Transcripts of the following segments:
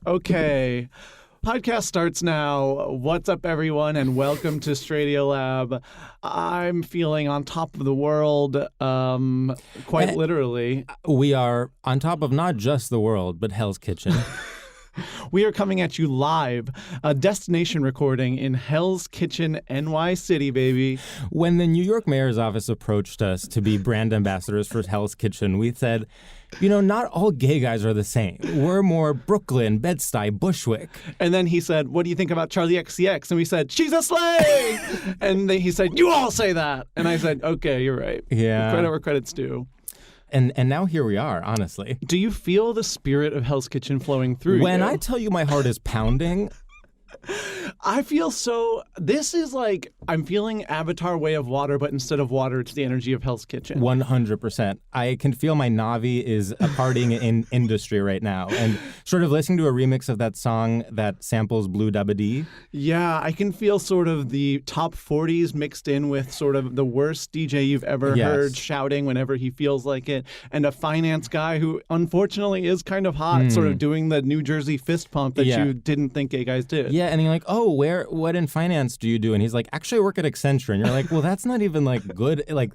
Okay. Podcast starts now. What's up, everyone, and welcome to StraightioLab. I'm feeling on top of the world, quite literally. We are on top of not just the world, but Hell's Kitchen. We are coming at you live, a destination recording in Hell's Kitchen, NY City, baby. When the New York mayor's office approached us to be brand ambassadors for Hell's Kitchen, we said, you know, not all gay guys are the same. We're more Brooklyn, Bed-Stuy, Bushwick. And then he said, what do you think about Charlie XCX? And we said, she's a slave! And then he said, you all say that. And I said, okay, you're right. Yeah. Credit where credit's due. And now here we are, honestly. Do you feel the spirit of Hell's Kitchen flowing through you? When I tell you my heart is pounding... I feel so... This is like, I'm feeling Avatar Way of Water, but instead of water, it's the energy of Hell's Kitchen. 100%. I can feel my Navi is partying in industry right now. And sort of listening to a remix of that song that samples Blue Dabba Dee. Yeah, I can feel sort of the top 40s mixed in with sort of the worst DJ you've ever heard shouting whenever he feels like it. And a finance guy who, unfortunately, is kind of hot, sort of doing the New Jersey fist pump that you didn't think gay guys did. Yeah, and you're like, oh, what in finance do you do? And he's like, actually, I work at Accenture. And you're like, well, that's not even like good. Like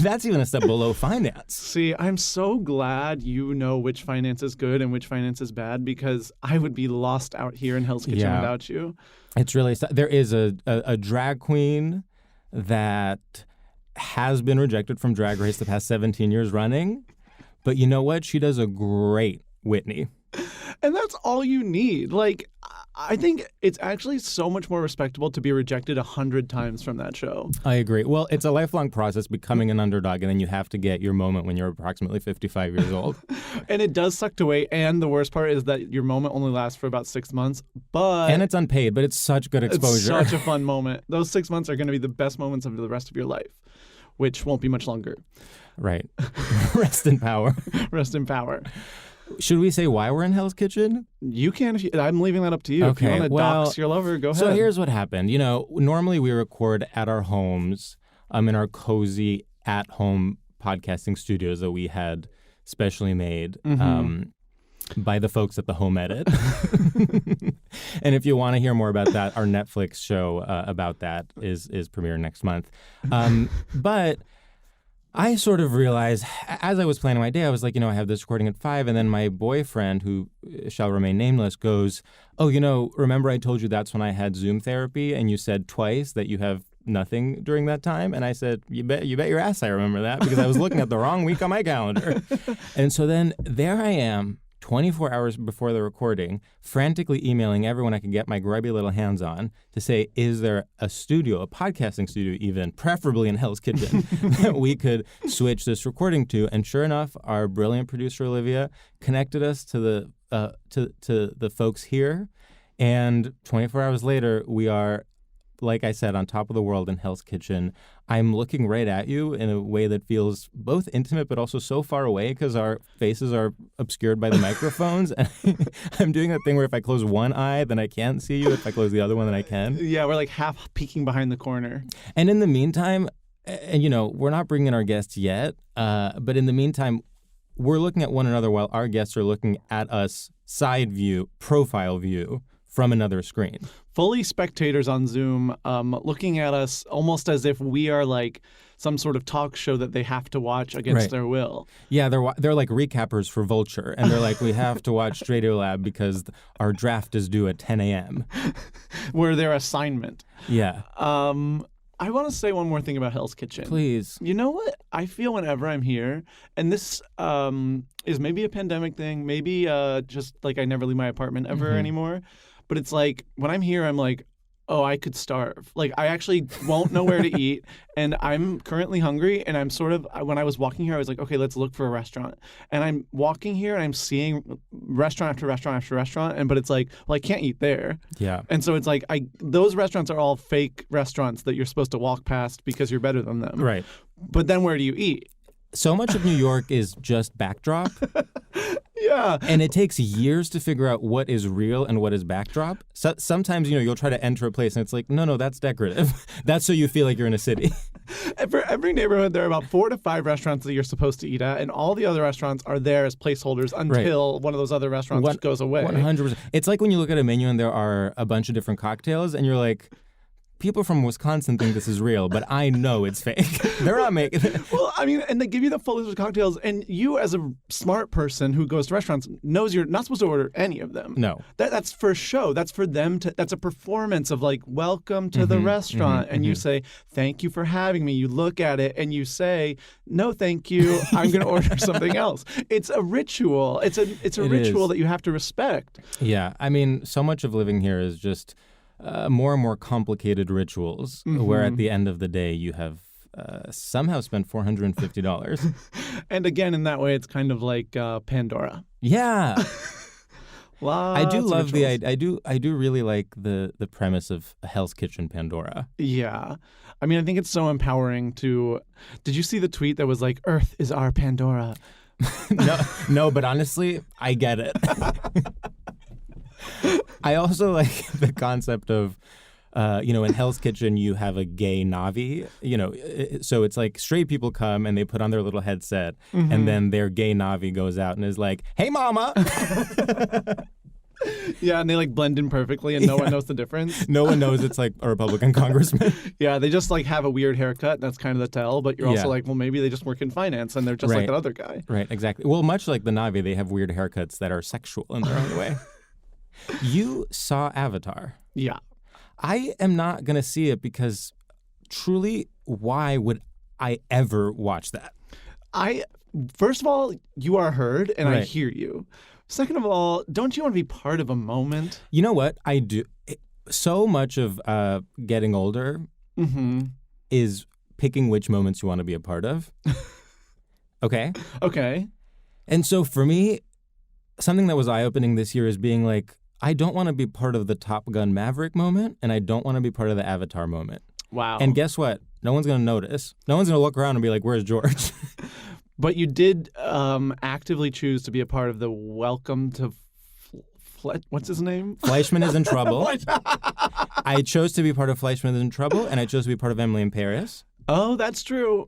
that's even a step below finance. See, I'm so glad you know which finance is good and which finance is bad, because I would be lost out here in Hell's Kitchen without you. It's really, there is a drag queen that has been rejected from Drag Race the past 17 years running. But you know what? She does a great Whitney. And that's all you need. Like, I think it's actually so much more respectable to be rejected 100 times from that show. I agree. Well, it's a lifelong process becoming an underdog, and then you have to get your moment when you're approximately 55 years old. And it does suck to wait. And the worst part is that your moment only lasts for about 6 months. And it's unpaid, but it's such good exposure. It's such a fun moment. Those 6 months are going to be the best moments of the rest of your life, which won't be much longer. Right. Rest in power. Rest in power. Should we say why we're in Hell's Kitchen? You can. I'm leaving that up to you. Okay, if you want to dox your lover, go ahead. So here's what happened. You know, normally we record at our homes, in our cozy at-home podcasting studios that we had specially made by the folks at the Home Edit. And if you want to hear more about that, our Netflix show about that is premiering next month. But I sort of realized, as I was planning my day, I was like, you know, I have this recording at 5, and then my boyfriend, who shall remain nameless, goes, oh, you know, remember I told you that's when I had Zoom therapy, and you said twice that you have nothing during that time? And I said, you bet your ass I remember that, because I was looking at the wrong week on my calendar. And so then there I am, 24 hours before the recording, frantically emailing everyone I could get my grubby little hands on to say, is there a studio, a podcasting studio even, preferably in Hell's Kitchen, that we could switch this recording to? And sure enough, our brilliant producer, Olivia, connected us to the folks here. And 24 hours later, we are, like I said, on top of the world in Hell's Kitchen. I'm looking right at you in a way that feels both intimate but also so far away because our faces are obscured by the microphones. And I'm doing that thing where if I close one eye, then I can't see you. If I close the other one, then I can. Yeah, we're like half peeking behind the corner. And in the meantime, and you know, we're not bringing our guests yet, but in the meantime, we're looking at one another while our guests are looking at us side view, profile view, from another screen. Fully spectators on Zoom, looking at us almost as if we are like some sort of talk show that they have to watch against their will. Yeah, they're like recappers for Vulture, and they're like, we have to watch StraightioLab because our draft is due at 10 a.m. We're their assignment. Yeah. I want to say one more thing about Hell's Kitchen. Please. You know what? I feel whenever I'm here, and this is maybe a pandemic thing, maybe just like I never leave my apartment ever anymore. But it's like, when I'm here, I'm like, oh, I could starve. Like, I actually won't know where to eat, and I'm currently hungry, and I'm sort of, when I was walking here, I was like, okay, let's look for a restaurant. And I'm walking here, and I'm seeing restaurant after restaurant after restaurant, but it's like, well, I can't eat there. Yeah. And so it's like, those restaurants are all fake restaurants that you're supposed to walk past because you're better than them. Right. But then where do you eat? So much of New York is just backdrop. Yeah. And it takes years to figure out what is real and what is backdrop. So, sometimes, you'll try to enter a place and it's like, no, that's decorative. That's so you feel like you're in a city. For every neighborhood, there are about 4 to 5 restaurants that you're supposed to eat at, and all the other restaurants are there as placeholders until one of those other restaurants goes away. 100%. It's like when you look at a menu and there are a bunch of different cocktails, and you're like, people from Wisconsin think this is real, but I know it's fake. They're not making it. Well, I mean, and they give you the full list of cocktails, and you, as a smart person who goes to restaurants, knows you're not supposed to order any of them. No. That's for show. That's for them to. That's a performance of like, welcome to the restaurant, and you say, thank you for having me. You look at it and you say, no, thank you. I'm going to order something else. It's a ritual. It's a ritual that you have to respect. Yeah, I mean, so much of living here is just more and more complicated rituals where at the end of the day you have somehow spent $450. And again, in that way, it's kind of like Pandora. Yeah. I do love rituals. I do really like the premise of Hell's Kitchen Pandora. Yeah. I mean, I think it's so empowering to... Did you see the tweet that was like, Earth is our Pandora? No, but honestly, I get it. I also like the concept of, in Hell's Kitchen, you have a gay Navi, so it's like straight people come and they put on their little headset and then their gay Navi goes out and is like, hey, mama. Yeah, and they like blend in perfectly and no one knows the difference. No one knows it's like a Republican congressman. Yeah, they just like have a weird haircut. That's kind of the tell. But you're also like, well, maybe they just work in finance and they're just like that other guy. Right, exactly. Well, much like the Navi, they have weird haircuts that are sexual in their own way. You saw Avatar. Yeah. I am not going to see it because truly, why would I ever watch that? First of all, you are heard and I hear you. Second of all, don't you want to be part of a moment? You know what? I do. So much of getting older is picking which moments you want to be a part of. Okay? Okay. And so for me, something that was eye-opening this year is being like, I don't want to be part of the Top Gun Maverick moment, and I don't want to be part of the Avatar moment. Wow. And guess what? No one's going to notice. No one's going to look around and be like, where's George? But you did actively choose to be a part of the Welcome to what's his name? Fleischman is in Trouble. I chose to be part of Fleischman is in Trouble, and I chose to be part of Emily in Paris. Oh, that's true.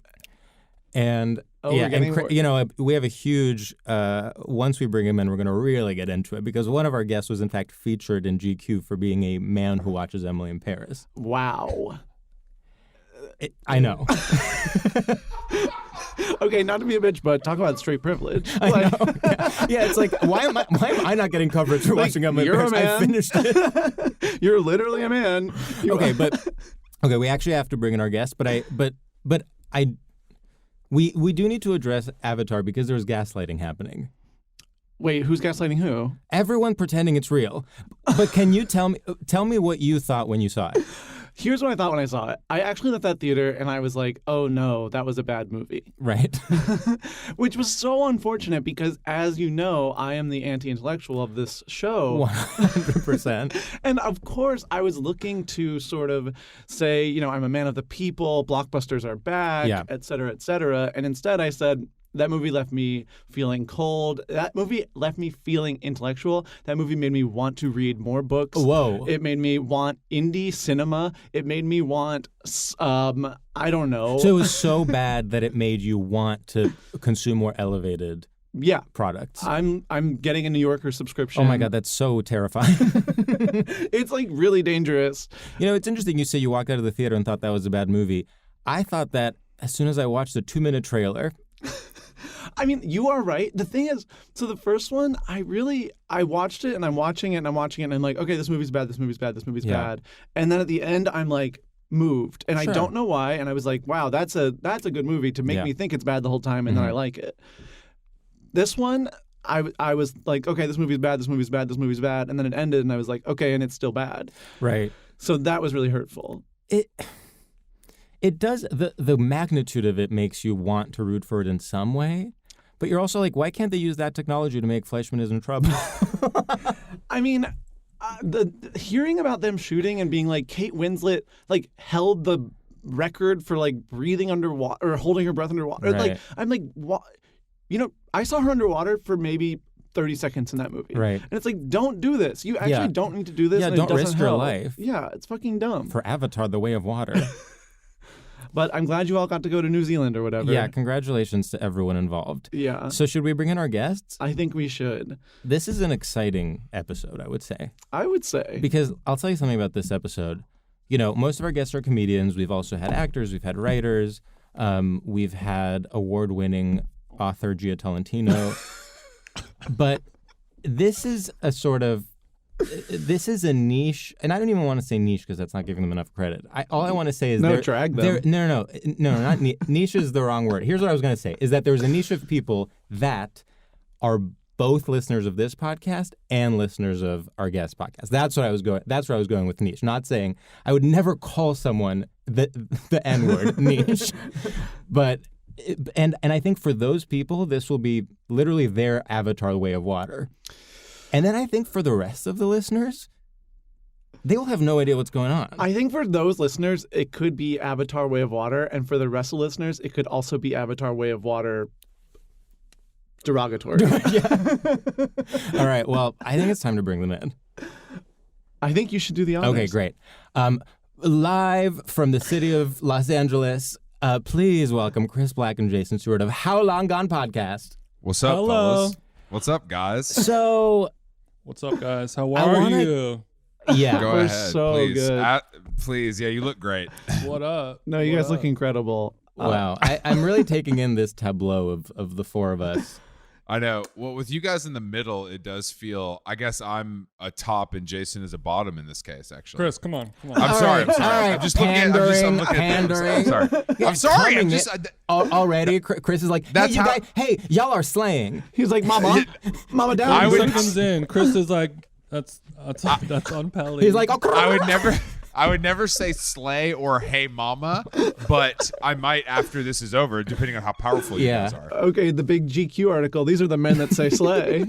And we have a huge, once we bring him in, we're going to really get into it because one of our guests was in fact featured in GQ for being a man who watches Emily in Paris. Wow. I know. Okay, not to be a bitch, but talk about straight privilege. I know. Yeah, it's like, why am I not getting coverage for watching Emily in Paris? You're a man. I finished it. You're literally a man. Okay, we actually have to bring in our guest, we do need to address Avatar because there's gaslighting happening. Wait, who's gaslighting who? Everyone pretending it's real. But can you tell me what you thought when you saw it? Here's what I thought when I saw it. I actually left that theater and I was like, oh no, that was a bad movie. Right. Which was so unfortunate because, as you know, I am the anti-intellectual of this show. 100%. And of course, I was looking to sort of say, I'm a man of the people, blockbusters are back, et cetera, et cetera. And instead I said, that movie left me feeling cold. That movie left me feeling intellectual. That movie made me want to read more books. Whoa. It made me want indie cinema. It made me want, I don't know. So it was so bad that it made you want to consume more elevated products. I'm getting a New Yorker subscription. Oh my God, that's so terrifying. It's like really dangerous. It's interesting you say you walked out of the theater and thought that was a bad movie. I thought that as soon as I watched the 2-minute trailer. I mean, you are right. The thing is, so the first one, I watched it and I'm watching it and I'm like, okay, this movie's bad, this movie's bad, this movie's bad. And then at the end, I'm like moved. And I don't know why. And I was like, wow, that's a good movie to make me think it's bad the whole time and then I like it. This one, I was like, okay, this movie's bad, this movie's bad, this movie's bad. And then it ended and I was like, okay, and it's still bad. Right. So that was really hurtful. It does, the magnitude of it makes you want to root for it in some way. But you're also like, why can't they use that technology to make Fleischman is in Trouble? I mean, the hearing about them shooting and being like, Kate Winslet like held the record for like breathing underwater or holding her breath underwater. Right. Like, I'm like, what? I saw her underwater for maybe 30 seconds in that movie. Right. And it's like, don't do this. You actually don't need to do this. Yeah, and don't it doesn't risk your help. life. Yeah, it's fucking dumb. For Avatar, The Way of Water. But I'm glad you all got to go to New Zealand or whatever. Yeah, congratulations to everyone involved. Yeah. So should we bring in our guests? I think we should. This is an exciting episode, I would say. I would say. Because I'll tell you something about this episode. You know, most of our guests are comedians. We've also had actors. We've had writers. We've had award-winning author Gia Tolentino. But this is a niche, and I don't even want to say niche because that's not giving them enough credit. All I want to say is drag them. No, not niche is the wrong word. Here's what I was going to say: is that there's a niche of people that are both listeners of this podcast and listeners of our guest podcast. That's where I was going with niche. Not saying I would never call someone the N-word niche, but. And I think for those people, this will be literally their avatar way of water. And then I think for the rest of the listeners, they will have no idea what's going on. I think for those listeners, it could be Avatar Way of Water. And for the rest of the listeners, it could also be Avatar Way of Water derogatory. Yeah. All right. Well, I think it's time to bring them in. I think you should do the honors. Okay, great. Live from the city of Los Angeles, please welcome Chris Black and Jason Stewart of How Long Gone Podcast. What's up, fellas? What's up, guys? So, what's up, guys? How are you? Yeah, Go we're ahead, so please. good. Please, yeah, you look great. What up? No, you guys look incredible. Wow. I'm really taking in this tableau of the four of us. I know. Well, with you guys in the middle, it does feel. I guess I'm a top and Jason is a bottom in this case. Actually, Chris, come on. I'm sorry. All right. I'm just looking at. I'm looking at them. I'm sorry. Yeah, I'm sorry. I'm coming just. already. Chris is like, That's hey, how- hey, y'all are slaying. He's like, Mama down. I would- Seconds in, Chris is like, that's unpally. He's like, oh, I would never say slay or hey mama, but I might after this is over, depending on how powerful you guys are. Okay, the big GQ article. These are the men that say slay.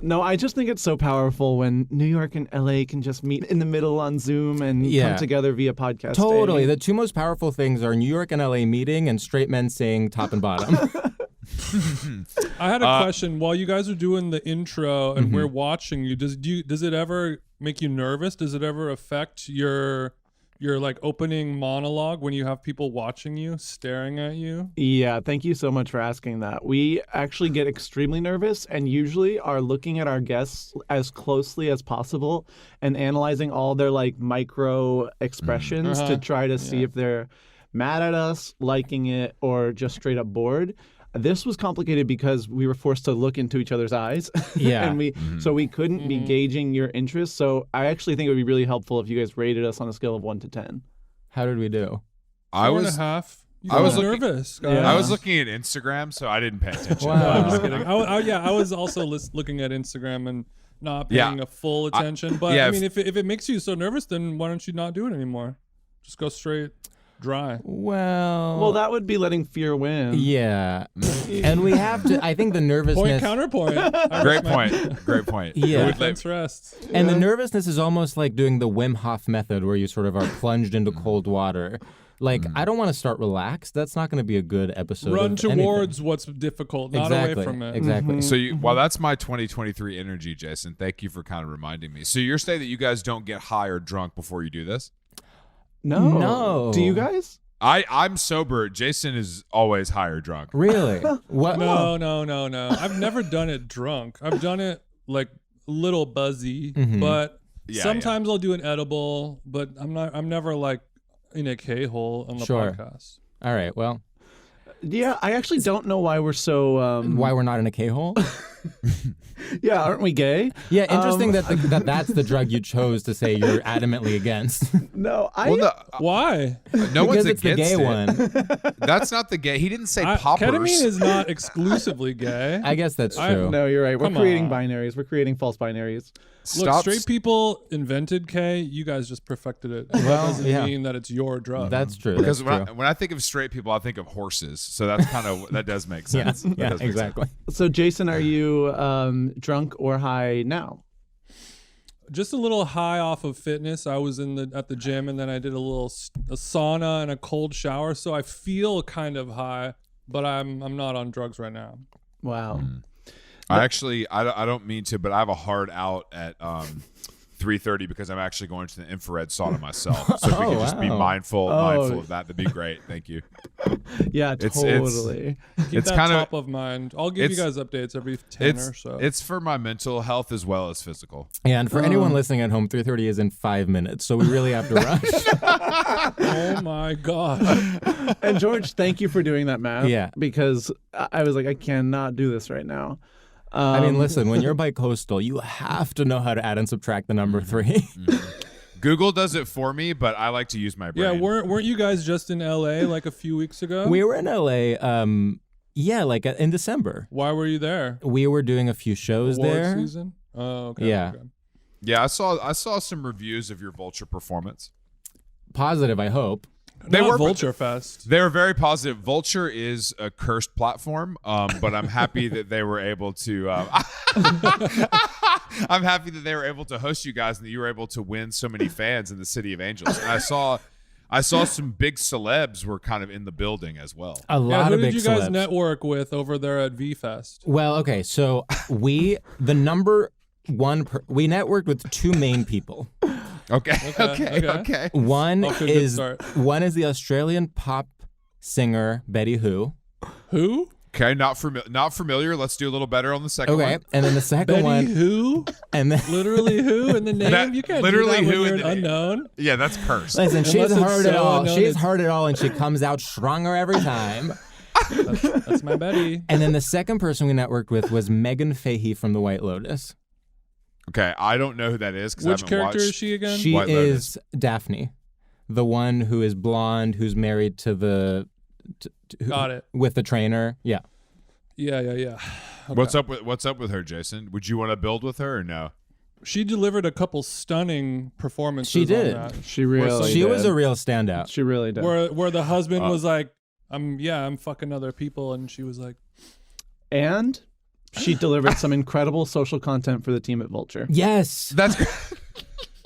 No, I just think it's so powerful when New York and LA can just meet in the middle on Zoom and come together via podcast. Totally. The two most powerful things are New York and LA meeting and straight men saying top and bottom. I had a question. While you guys are doing the intro and we're watching you, does it ever make you nervous? Does it ever affect your like opening monologue when you have people watching you, staring at you? Yeah, thank you so much for asking that. We actually get extremely nervous and usually are looking at our guests as closely as possible and analyzing all their like micro expressions to try to see if they're mad at us, liking it, or just straight up bored. This was complicated because we were forced to look into each other's eyes. Yeah. And so we couldn't be gauging your interest. So I actually think it would be really helpful if you guys rated us on a scale of 1 to 10. How did we do? I was 4.5. I was nervous. Guys. Yeah. I was looking at Instagram, so I didn't pay attention. Wow. I'm just kidding. I was also looking at Instagram and not paying a full attention. But I mean, if it makes you so nervous, then why don't you not do it anymore? Just go straight dry. Well, that would be letting fear win. yeah. And we have to, I think the nervousness. Counterpoint. Great point. Great point. Yeah. Let's rest. And the nervousness is almost like doing the Wim Hof method where you sort of are plunged into cold water. Like, I don't want to start relaxed. That's not going to be a good episode. Run of towards what's difficult, not away from it. Exactly. So while that's my 2023 energy, Jason, thank you for kind of reminding me. So you're saying that you guys don't get high or drunk before you do this? No. Do you guys? I'm sober. Jason is always high or drunk. Really? What? No. I've never done it drunk. I've done it like a little buzzy, but sometimes I'll do an edible, but I'm never like in a K-hole on the podcast. All right. Well, Yeah, I actually don't know why we're so... why we're not in a K-hole? Yeah, aren't we gay? Yeah, interesting that that's the drug you chose to say you're adamantly against. No, Why? No one's Because it's the against gay it. one. That's not the gay. He didn't say poppers. Ketamine is not exclusively gay. I guess that's true. No, you're right. We're Come creating on. binaries. We're creating false binaries. Look, straight people invented K. You guys just perfected it. That doesn't mean that it's your drug. That's true. Because that's true. when I think of straight people, I think of horses. So that's kind of that does make sense. Yeah, exactly. So, Jason, are you drunk or high now? Just a little high off of fitness. I was at the gym, and then I did a sauna and a cold shower, so I feel kind of high, but I'm not on drugs right now. Wow. I don't mean to, but I have a hard out at 3:30 because I'm actually going to the infrared sauna myself. So if we could just be mindful of that, that'd be great. Thank you. Yeah, totally. Keep It's that kind of top of mind. I'll give you guys updates every 10 or so. It's for my mental health as well as physical. And for anyone listening at home, 3:30 is in 5 minutes, so we really have to rush. Oh my god. And George, thank you for doing that math. Yeah. Because I was like, I cannot do this right now. I mean, listen, when you're bi-coastal, you have to know how to add and subtract the number 3. Google does it for me, but I like to use my brain. Yeah, weren't you guys just in LA like a few weeks ago? We were in LA, in December. Why were you there? We were doing a few shows Award there. season? Oh, okay. Yeah. Okay. Yeah, I saw some reviews of your Vulture performance. Positive, I hope. They Not were Vulture Fest. They were very positive. Vulture is a cursed platform, but I'm happy that they were able to. I'm happy that they were able to host you guys and that you were able to win so many fans in the City of Angels. And I saw some big celebs were kind of in the building as well. A lot Who of did big you guys celebs. network with over there at V-Fest? Well, okay, so we networked with 2 main people. Okay. One Off to a good is start. the Australian pop singer Betty Who. Who? Okay, not familiar. Let's do a little better on the second Okay, one. and then the second Betty one, who? and then Literally who in the name? That- You can't literally do that who when in you're the name. unknown. Yeah, that's cursed. listen, she's Unless it's heard it so all. unknown, She's it's- heard it all, and she comes out stronger every time. That's my Betty. And then the second person we networked with was Megan Fahey from The White Lotus. Okay, I don't know who that is because I Which haven't character watched. is she again? She White Lotus. is Daphne, the one who is blonde, who's married to Got it. with the trainer. Yeah. Yeah. Okay. What's up with her, Jason? Would you want to build with her or no? She delivered a couple stunning performances. She did. On that. She really She did. was a real standout. She really did. Where the husband was like, I'm fucking other people, and she was like, And she delivered some incredible social content for the team at Vulture. Yes. That's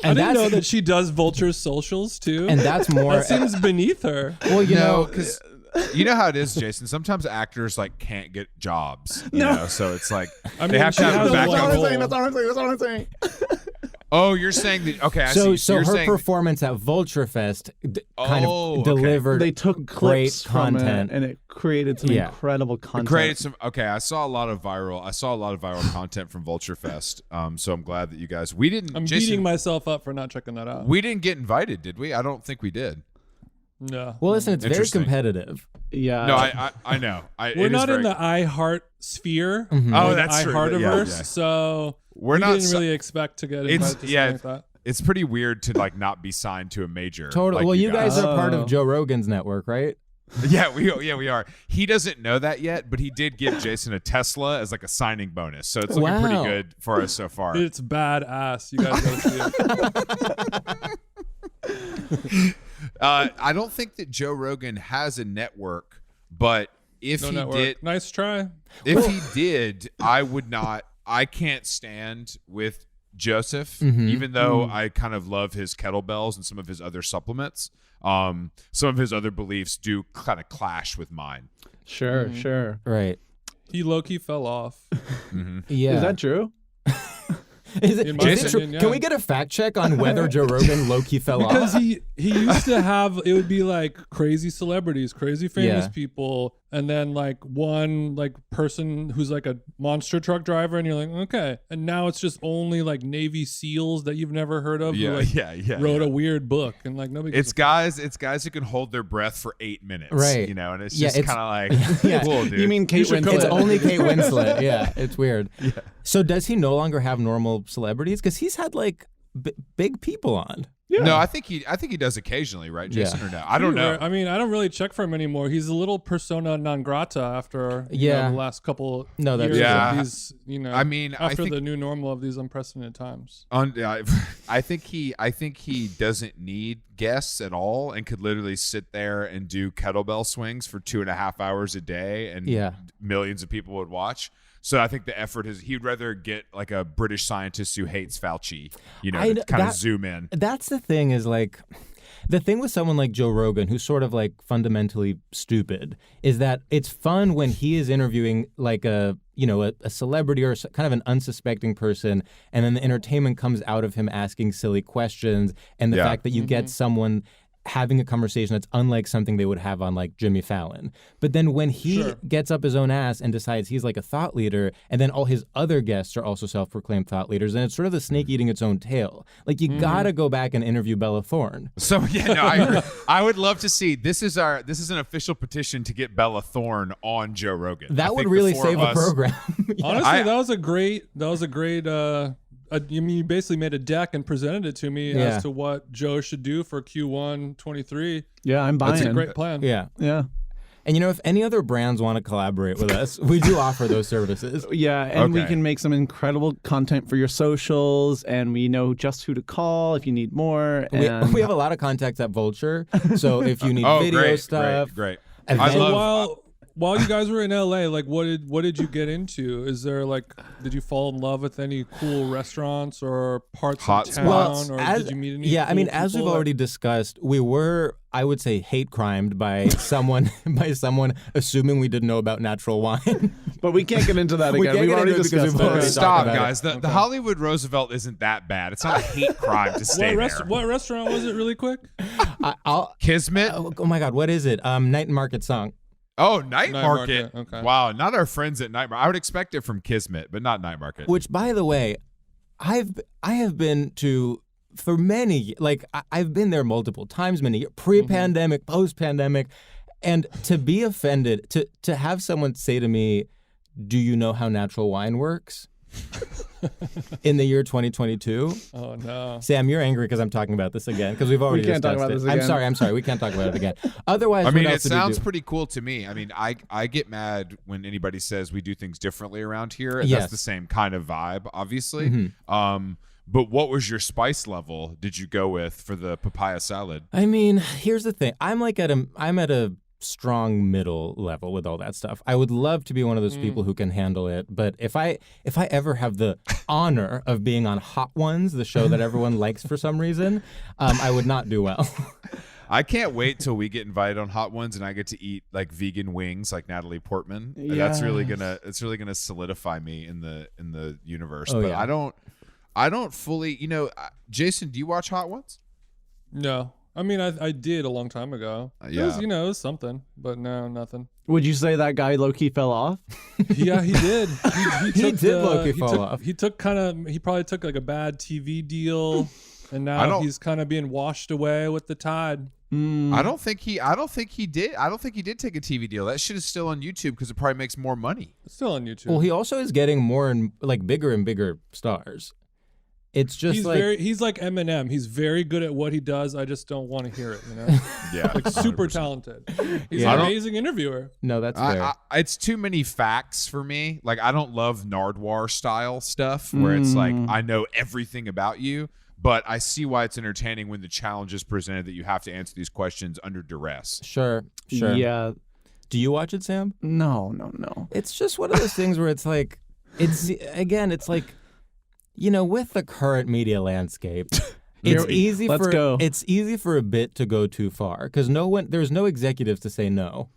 I didn't know that she does Vulture's socials too. And that's more. That seems beneath her. Well, you know, because you know how it is, Jason. Sometimes actors like can't get jobs, you know. So it's like I they mean, have she to have has a a backup lot of- role. That's what I'm saying. Oh, you're saying that? Okay, I so see. so you're her saying, performance at Vulture Fest kind Oh, of okay. delivered They took great clips from content. it, and it created some Yeah. incredible content. created some. Okay, I saw a lot of viral content from Vulture Fest. So I'm glad that you guys. We didn't. I'm Jason, beating myself up for not checking that out. we didn't get invited, did we? I don't think we did. No. Well, listen, it's very Interesting. competitive. Yeah. No, I know. We're not in the iHeart sphere. Mm-hmm. Oh, or the that's true. iHeartiverse, Yeah. so We're we not didn't si- really expect to get It's- invited to yeah. something like that. It's pretty weird to like not be signed to a major. Totally. like Well, you guys are part Oh. of Joe Rogan's network, right? Yeah, we are. He doesn't know that yet, but he did give Jason a Tesla as like a signing bonus. So it's looking pretty Wow. good for us so far. It's badass. You guys gotta see it. I don't think that Joe Rogan has a network, but if No he network. did, Nice try. if he did, I would not. I can't stand with Joseph, Mm-hmm. even though I kind of love his kettlebells and some of his other supplements. Some of his other beliefs do kind of clash with mine. Sure, sure. Right. He low-key fell off. Yeah. Is that true? Is it, In my is it true? opinion, yeah. Can we get a fact check on whether Joe Rogan low-key fell Because off? he used to have, it would be like crazy celebrities, crazy famous Yeah. people, and then like one like person who's like a monster truck driver, and you're like, okay. And now it's just only like Navy SEAls that you've never heard of who like wrote a weird book, and like nobody gives It's guys who can hold their breath for 8 minutes, Right. You know, and it's Yeah, just it's- kind of like, Yeah. cool, dude. You mean Kate should come Winslet? It's only Kate Winslet. Yeah, it's weird. So does he no longer have normal celebrities? Because he's had like big people on. Yeah. No, I think he does occasionally, right, Jason? Yeah. Or no? I don't know. I mean, I don't really check for him anymore. He's a little persona non grata after Yeah. the last couple No, that's years true. of these, I mean, I after think- the new normal of these unprecedented times. I think he doesn't need guests at all, and could literally sit there and do kettlebell swings for 2.5 hours a day, and Yeah. millions of people would watch. So I think the effort is he'd rather get like a British scientist who hates Fauci, you know, to kind of zoom in. That's the thing is like, The thing with someone like Joe Rogan, who's sort of like fundamentally stupid, is that it's fun when he is interviewing like a celebrity or kind of an unsuspecting person, and then the entertainment comes out of him asking silly questions, and the fact that you get someone having a conversation that's unlike something they would have on like Jimmy Fallon. But then when he gets up his own ass and decides he's like a thought leader, and then all his other guests are also self-proclaimed thought leaders, and it's sort of the snake eating its own tail. Like you gotta go back and interview Bella Thorne. So I agree. I would love to see this is an official petition to get Bella Thorne on Joe Rogan. That would really save a program. Honestly, that was a great you basically made a deck and presented it to me as to what Joe should do for Q1 23. Yeah, I'm buying. That's a great plan. Yeah. And if any other brands want to collaborate with us, we do offer those services. Yeah, and we can make some incredible content for your socials, and we know just who to call if you need more. And we have a lot of contacts at Vulture, so if you need video stuff. Great. While you guys were in LA, like what did you get into? Is there did you fall in love with any cool restaurants or parts of town, or did you meet any? Yeah, cool as we've people? already discussed, we were, I would say, hate crimed by someone assuming we didn't know about natural wine. But we can't get into that again. We've already discussed it. Stop, guys. The Hollywood Roosevelt isn't that bad. It's not a hate crime to stay there. What restaurant was it, really quick? Kismet. Oh my God, what is it? Night and Market Song. Oh, Night Market. Okay. Wow, not our friends at Night Market. I would expect it from Kismet, but not Night Market. Which, by the way, I have been to for many. I've been there multiple times, pre-pandemic, post-pandemic, and to be offended, to have someone say to me, "Do you know how natural wine works?" in the year 2022. Oh no, Sam, you're angry because I'm talking about this again because we've already discussed talk about it. this again. I'm sorry. We can't talk about it again. Otherwise, it sounds pretty cool to me. I get mad when anybody says we do things differently around here, and that's the same kind of vibe, obviously. Mm-hmm. But what was your spice level did you go with for the papaya salad? Here's the thing. I'm at a strong middle level with all that stuff. I would love to be one of those people who can handle it, but if I ever have the honor of being on Hot Ones, the show that everyone likes for some reason, I would not do well. I can't wait till we get invited on Hot Ones and I get to eat like vegan wings like Natalie Portman. Yes. That's really gonna solidify me in the universe. Oh, but yeah. I don't fully, Jason, do you watch Hot Ones? No. I did a long time ago. Yeah. It was something, but no, nothing. Would you say that guy low-key fell off? Yeah, he did. He did low-key fall off. He probably took like a bad TV deal, and now he's kind of being washed away with the tide. I don't think he did. I don't think he did take a TV deal. That shit is still on YouTube because it probably makes more money. It's still on YouTube. Well, he also is getting more and bigger and bigger stars. It's just he's like Eminem. He's very good at what he does. I just don't want to hear it. Yeah, super 100%. talented. He's an amazing interviewer. No, that's fair. It's too many facts for me. I don't love Nardwuar style stuff where it's like I know everything about you, but I see why it's entertaining when the challenge is presented that you have to answer these questions under duress. Sure. Yeah. Do you watch it, Sam? No. It's just one of those things where it's like, it's like. With the current media landscape, it's easy for a bit to go too far because there's no executives to say no.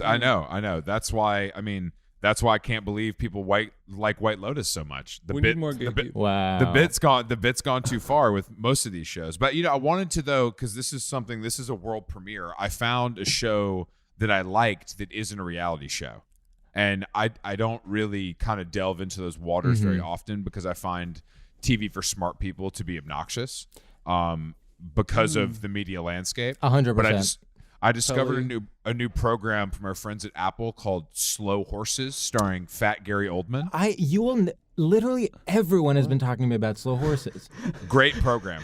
I know. That's why I can't believe people like White Lotus so much. We need more gay people. Wow. The bit's gone too far with most of these shows. But I wanted to though because this is a world premiere. I found a show that I liked that isn't a reality show. And I don't really kind of delve into those waters very often because I find TV for smart people to be obnoxious because of the media landscape. 100%. But I discovered a new program from our friends at Apple called Slow Horses, starring Fat Gary Oldman. Literally everyone has been talking to me about Slow Horses. Great program.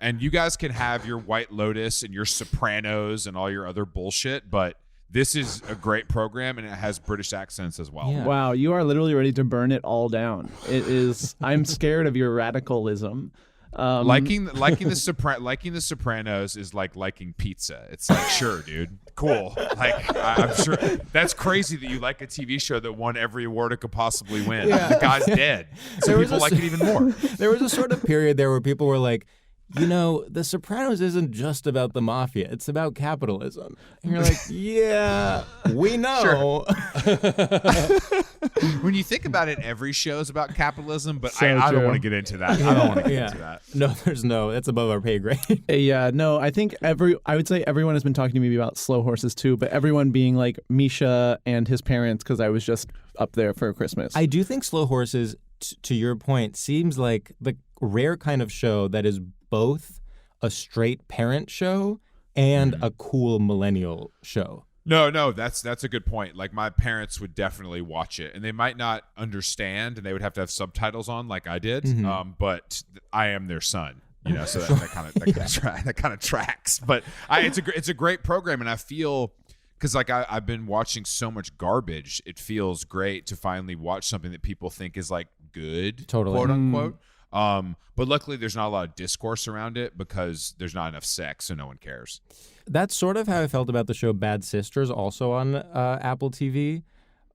And you guys can have your White Lotus and your Sopranos and all your other bullshit, but this is a great program, and it has British accents as well. Yeah. Wow, you are literally ready to burn it all down. It is. I'm scared of your radicalism. Liking the Sopranos is like liking pizza. It's like, sure, dude, cool. I'm sure that's crazy that you like a TV show that won every award it could possibly win. Yeah. The guy's dead, so people like it even more. There was a sort of period there where people were like, The Sopranos isn't just about the mafia. It's about capitalism. And you're like, yeah, we know. When you think about it, every show is about capitalism, but So I don't true. want to get into that. I don't want to get into that. No, that's above our pay grade. Yeah, no, I think I would say everyone has been talking to me about Slow Horses too, but everyone being like Misha and his parents because I was just up there for Christmas. I do think Slow Horses, to your point, seems like the rare kind of show that is both a straight parent show and a cool millennial show. No, that's a good point. Like my parents would definitely watch it, and they might not understand, and they would have to have subtitles on, like I did. But I am their son, so that kind of tracks. But it's a great program, and I feel because like I've been watching so much garbage, it feels great to finally watch something that people think is like good, Totally. quote unquote. But luckily, there's not a lot of discourse around it because there's not enough sex, so no one cares. That's sort of how I felt about the show Bad Sisters, also on Apple TV.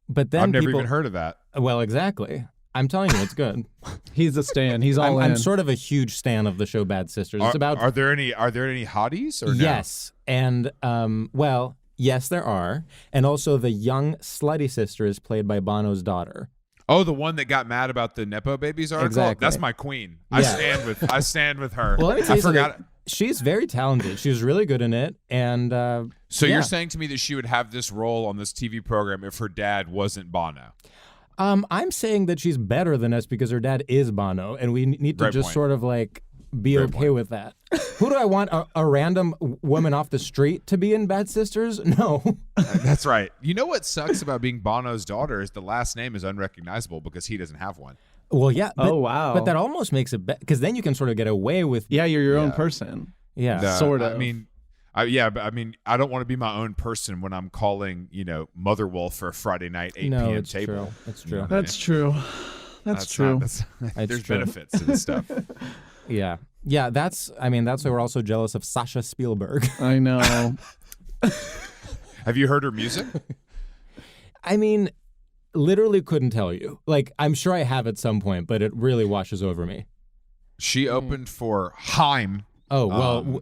But then I've never even heard of that. Well, exactly. I'm telling you, it's good. He's a stan. He's all in. I'm sort of a huge stan of the show Bad Sisters. It's about Are there any hotties or no? yes, and yes, there are, and also the young slutty sister is played by Bono's daughter. Oh, the one that got mad about the Nepo Babies article? Exactly. That's my queen. Yeah. I stand with her. Well, let me tell I you forgot. something. She's very talented. She was really good in it, and So yeah. you're saying to me that she would have this role on this TV program if her dad wasn't Bono? I'm saying that she's better than us because her dad is Bono, and we need to Great just point. sort of like be Great okay point. with that. Who do I want? A random woman off the street to be in Bad Sisters? No. That's right. You know what sucks about being Bono's daughter is the last name is unrecognizable because he doesn't have one. Well, yeah. But, Oh, wow. But that almost makes it because then you can sort of get away with. Yeah, you're your own Yeah. person. Yeah. Sort of. I mean, I don't want to be my own person when I'm calling, Mother Wolf for a Friday night 8 No, p.m. it's table. true. It's true. That's true. That's true. There's true. benefits to this stuff. Yeah. Yeah. That's why we're also jealous of Sasha Spielberg. I know. Have you heard her music? I mean, literally couldn't tell you. Like, I'm sure I have at some point, but it really washes over me. She opened for Haim. Oh, well,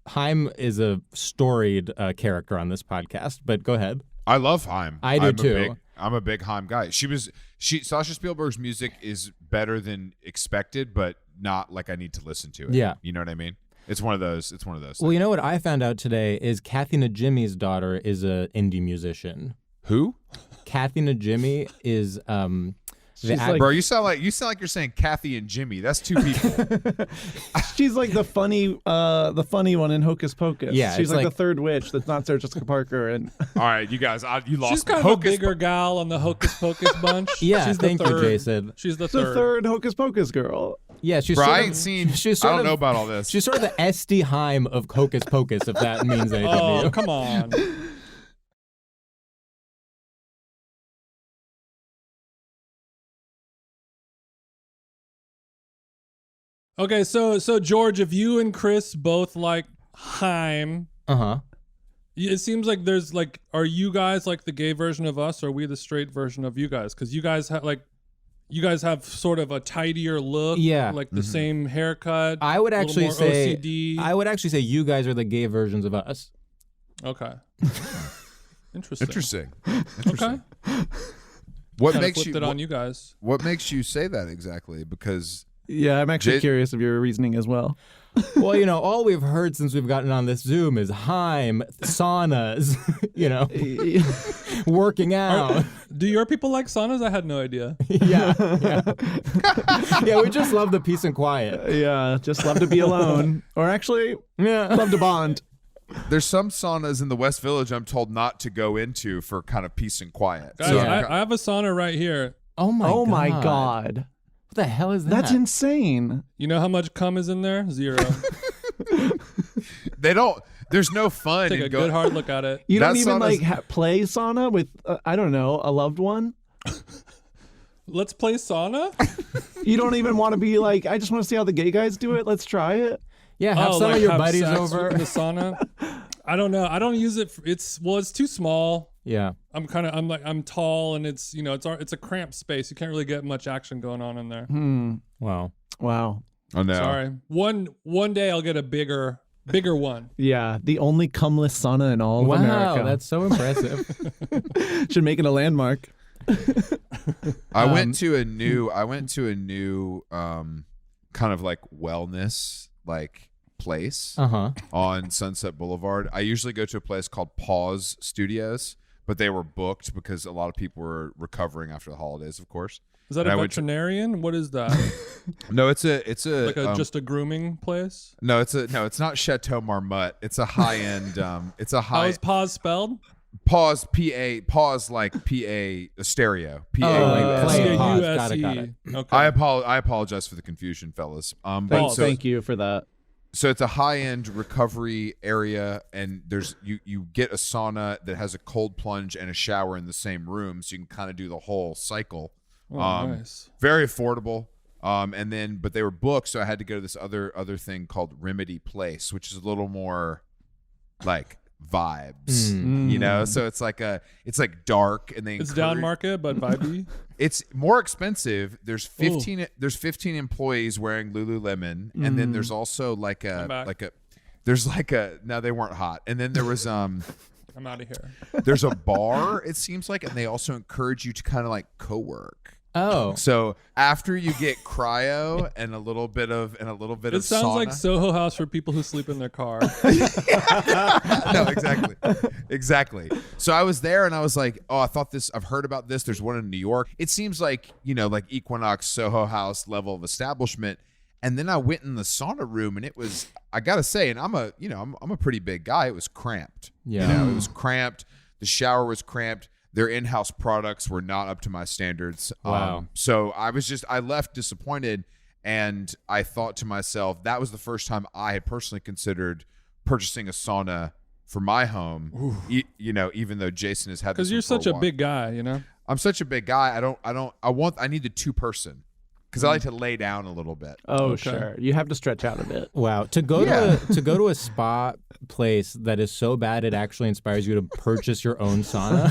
Haim is a storied character on this podcast, but go ahead. I love Haim. I do too. I'm a big Haim guy. Sasha Spielberg's music is better than expected, but not like I need to listen to it. Yeah. You know what I mean? It's one of those. Well, you know what I found out today is Kathy Najimy's daughter is an indie musician. Who? Kathy Najimy is Bro, you sound like you're saying Kathy and Jimmy. That's two people. She's like the funny one in Hocus Pocus. Yeah, she's it's like like- the third witch that's not Sarah Jessica Parker. And All right, you guys, you lost She's me. kind of a bigger gal on the Hocus Pocus bunch. Yeah, she's the thank you, third. Jason. She's the the third. third Hocus Pocus girl. Yeah, she's Bro, sort I of, ain't seen. she's I sort don't of, know about all this. She's sort of the SD Haim of Hocus Pocus, if that means anything to Oh, you. come on. Okay, so George, if you and Chris both like Haim, Uh-huh. it seems like there's like, are you guys like the gay version of us, or are we the straight version of you guys? Because you guys have sort of a tidier look, Yeah. like the same haircut. I would a little actually more say OCD. I would actually say you guys are the gay versions of us. Okay. Interesting. Interesting. Okay. What Kinda makes flipped you? it on you guys? What makes you say that exactly? Because Yeah, I'm actually Jay- curious of your reasoning as well. Well, all we've heard since we've gotten on this Zoom is Haim, saunas, working out. Do your people like saunas? I had no idea. Yeah. Yeah, we just love the peace and quiet. Yeah, just love to be alone, or actually Yeah. love to bond. there's some saunas in the West Village I'm told not to go into for kind of peace and quiet. Guys, So Yeah. I have a sauna right here. Oh my Oh god. my god, What the hell is that? that's insane. You know how much cum is in there? 0. they don't. There's no fun Take in a going. good hard look at it. You don't That even sauna's- like play sauna with I don't know, a loved one. Let's play sauna? You don't even want to be like, I just want to see how the gay guys do it. Let's try it. Yeah, have some like of your have buddies sex over. in the sauna? I don't know. I don't use it. It's too small. Yeah. I'm tall, and it's a cramped space. You can't really get much action going on in there. Wow. Wow. Oh no. Sorry. One day I'll get a bigger one. Yeah, the only cumless sauna in all of America. Wow, that's so impressive. Should make it a landmark. I went to a new kind of like wellness like place on Sunset Boulevard. I usually go to a place called Pause Studios, but they were booked because a lot of people were recovering after the holidays, of course. Is that a veterinarian? What is that? No, it's a like just a grooming place? No, it's not Chateau Marmot. It's a high end. It's a high. How is pause spelled? Pause pause like PA stereo. PA. Play pause. Got USE. it. Okay. I apologize for the confusion, fellas. Thank you for that. So it's a high-end recovery area, and there's you get a sauna that has a cold plunge and a shower in the same room, so you can kind of do the whole cycle. Nice. Very affordable. But they were booked, so I had to go to this other thing called Remedy Place, which is a little more like vibes, you know. So it's like dark, and it's down market but vibey. It's more expensive. There's 15 employees wearing Lululemon, and then there's also no, they weren't hot. And then there was I'm out of here. there's a bar, it seems like, and they also encourage you to kind of like co-work. Oh, So after you get cryo and a little bit of It sounds sauna, like Soho House for people who sleep in their car. no, exactly. So I was there and I was like, oh, I've heard about this. There's one in New York. It seems like, like Equinox, Soho House level of establishment. And then I went in the sauna room and it was, I gotta say, and I'm a pretty big guy. It was cramped. Yeah. It was cramped. The shower was cramped. Their in-house products were not up to my standards. Wow. So I left disappointed, and I thought to myself, that was the first time I had personally considered purchasing a sauna for my home. Even though Jason has had this Because you're one for such a while. big guy, I'm such a big guy. I need the 2-person because I like to lay down a little bit. Oh, Okay. sure. You have to stretch out a bit. wow. To go to a spa place that is so bad it actually inspires you to purchase your own sauna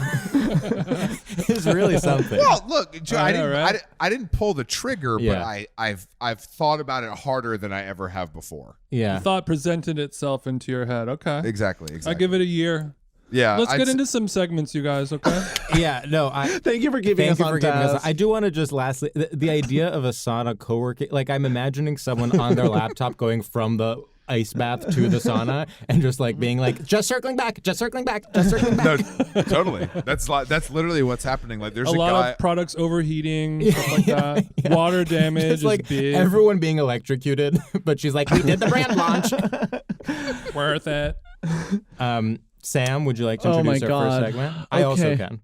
is really something. Well, look, I know, right? I didn't pull the trigger, Yeah. but I've thought about it harder than I ever have before. Yeah. The thought presented itself into your head. Okay. Exactly. I give it a year. Yeah. Let's get into some segments, you guys, okay? Yeah. No, Thank you for giving us on task. I do want to just lastly, the idea of a sauna co-working, like I'm imagining someone on their laptop going from the ice bath to the sauna and just like being like, just circling back. No, totally. That's literally what's happening. Like there's a a lot guy. of products overheating, stuff like that. Yeah. Water damage It's like is big. everyone being electrocuted, but she's like, we did the brand launch. Worth it. Sam, would you like to Oh my introduce our first God. segment? I also Okay. can.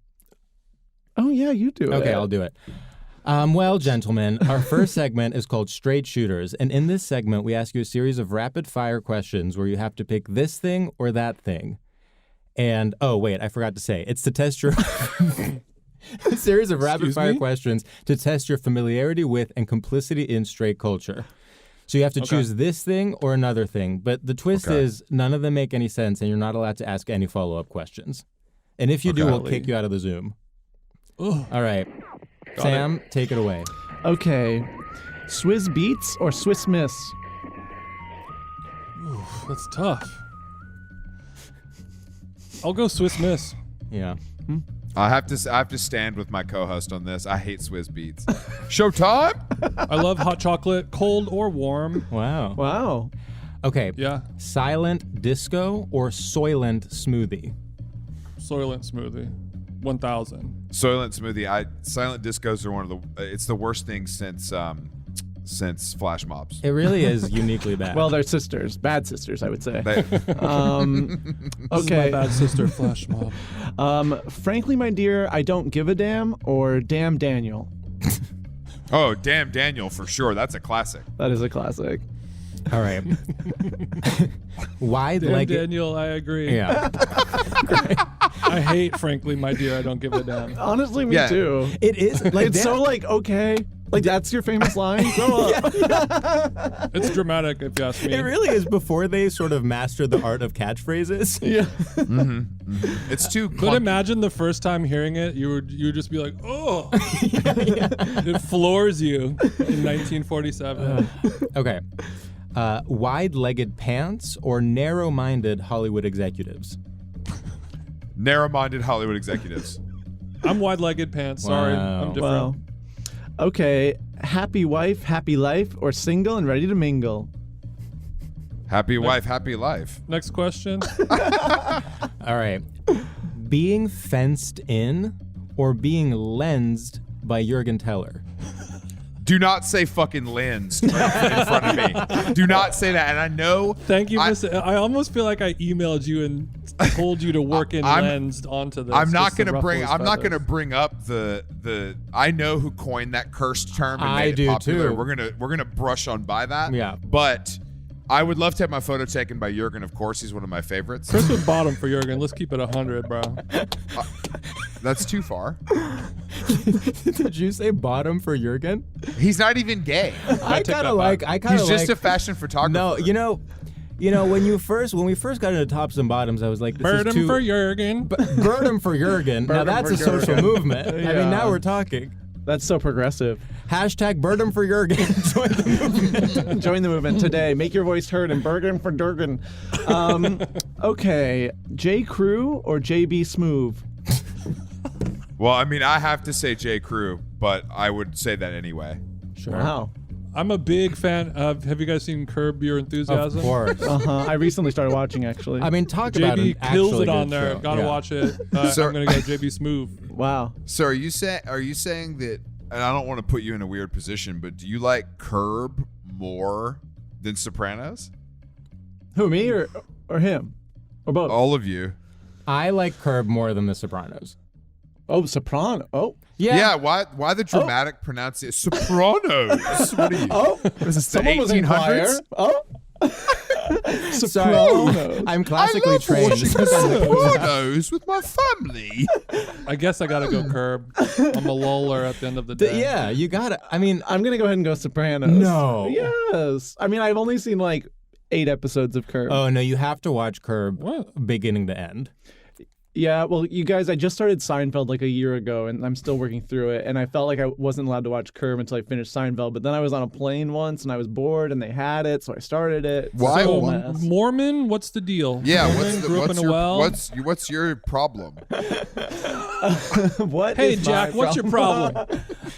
Oh, yeah, you do it. Okay, I'll do it. Well, gentlemen, our first segment is called Straight Shooters. And in this segment, we ask you a series of rapid-fire questions where you have to pick this thing or that thing. And, oh, wait, I forgot to say, it's to test your... a series of rapid-fire questions to test your familiarity with and complicity in straight culture. So you have to choose this thing or another thing. But the twist is none of them make any sense, and you're not allowed to ask any follow-up questions. And if you do, we'll kick you out of the Zoom. Ugh. All right. Sam, take it away. Okay. Swizz Beats or Swiss Miss? That's tough. I'll go Swiss Miss. Yeah. I have to stand with my co-host on this. I hate Swizz Beats. Showtime. I love hot chocolate, cold or warm. Wow. Wow. Okay. Yeah. Silent disco or soylent smoothie? Soylent smoothie. 1000. Soylent smoothie. Silent discos are one of the. It's the worst thing since flash mobs. It really is uniquely bad. Well, they're sisters. Bad sisters, I would say. They- This is my Okay. bad sister flash mob. Frankly, my dear, I don't give a damn or damn Daniel. oh, damn Daniel for sure. That's a classic. That is a classic. All right. Damn, Wide-legged. Daniel, I agree. Yeah. I hate, frankly, my dear, I don't give a damn. Honestly, me Yeah. too. It is like It's so like, okay. Like, that's your famous line? Grow up. It's dramatic, if you ask me. It really is before they sort of mastered the art of catchphrases. Yeah. It's too But clunky. imagine the first time hearing it, you would just be like, oh. It floors you in 1947. Okay. Wide-legged pants or narrow-minded Hollywood executives? Narrow-minded Hollywood executives. I'm wide-legged pants. Sorry, Wow. I'm different. Well, okay. Happy wife, happy life, or single and ready to mingle? Happy wife, happy life. Next question. All right. Being fenced in or being lensed by Juergen Teller? Do not say fucking lens in front of me. Do not say that. And I know. Thank you. I almost feel like I emailed you and told you to work in lensed onto this. I'm not just to gonna ruffle bring. his I'm not gonna feathers. bring up the. I know who coined that cursed term and I made it do popular. too. We're gonna brush on by that. Yeah. But I would love to have my photo taken by Juergen. Of course, he's one of my favorites. Chris would bottom for Juergen. Let's keep it 100, bro. That's too far. Did you say bottom for Juergen? He's not even gay. I take kind that of back. like. I kind of He's like. just a fashion photographer. No, you know, when we first got into tops and bottoms, I was like, this Burden is too for Juergen. Burden for Juergen. Now Burden that's for a social Juergen. movement. I mean, Yeah. now we're talking. That's so progressive. Hashtag Burden for Juergen. Join the movement. Join the movement today. Make your voice heard and Bergen for Durgan. Okay. J. Crew or JB Smoove? Well, I mean, I have to say J. Crew, but I would say that anyway. Sure. Wow. I'm a big fan of. Have you guys seen Curb Your Enthusiasm? Of course. I recently started watching, actually. I mean, talk about JB an kills actually it on good there. show. Gotta Yeah. watch it. So- I'm gonna go JB Smoove. Wow. So are you saying that? And I don't want to put you in a weird position, but do you like Curb more than Sopranos? Who, me or him? Or both? All of you. I like Curb more than The Sopranos. Oh, Soprano. Oh. Yeah. Why the dramatic pronunciation? Sopranos. What are you? Oh. Was this the Someone was in 1800s? choir. Oh. Sorry, Sopranos. I'm I classically love trained. watching The Sopranos with my family. I guess I gotta go Curb. I'm a loler at the end of the day. Yeah, you gotta. I mean, I'm going to go ahead and go Sopranos. No. Yes. I mean, I've only seen like 8 episodes of Curb. oh no, you have to watch Curb What? beginning to end. Yeah, well, you guys, I just started Seinfeld like a year ago, and I'm still working through it. And I felt like I wasn't allowed to watch Curb until I finished Seinfeld. But then I was on a plane once, and I was bored, and they had it, so I started it. Why? So Why- Mormon? What's the deal? Yeah. Mormon, grew up in a well. What's your problem? What? Hey is Jack, my what's your problem?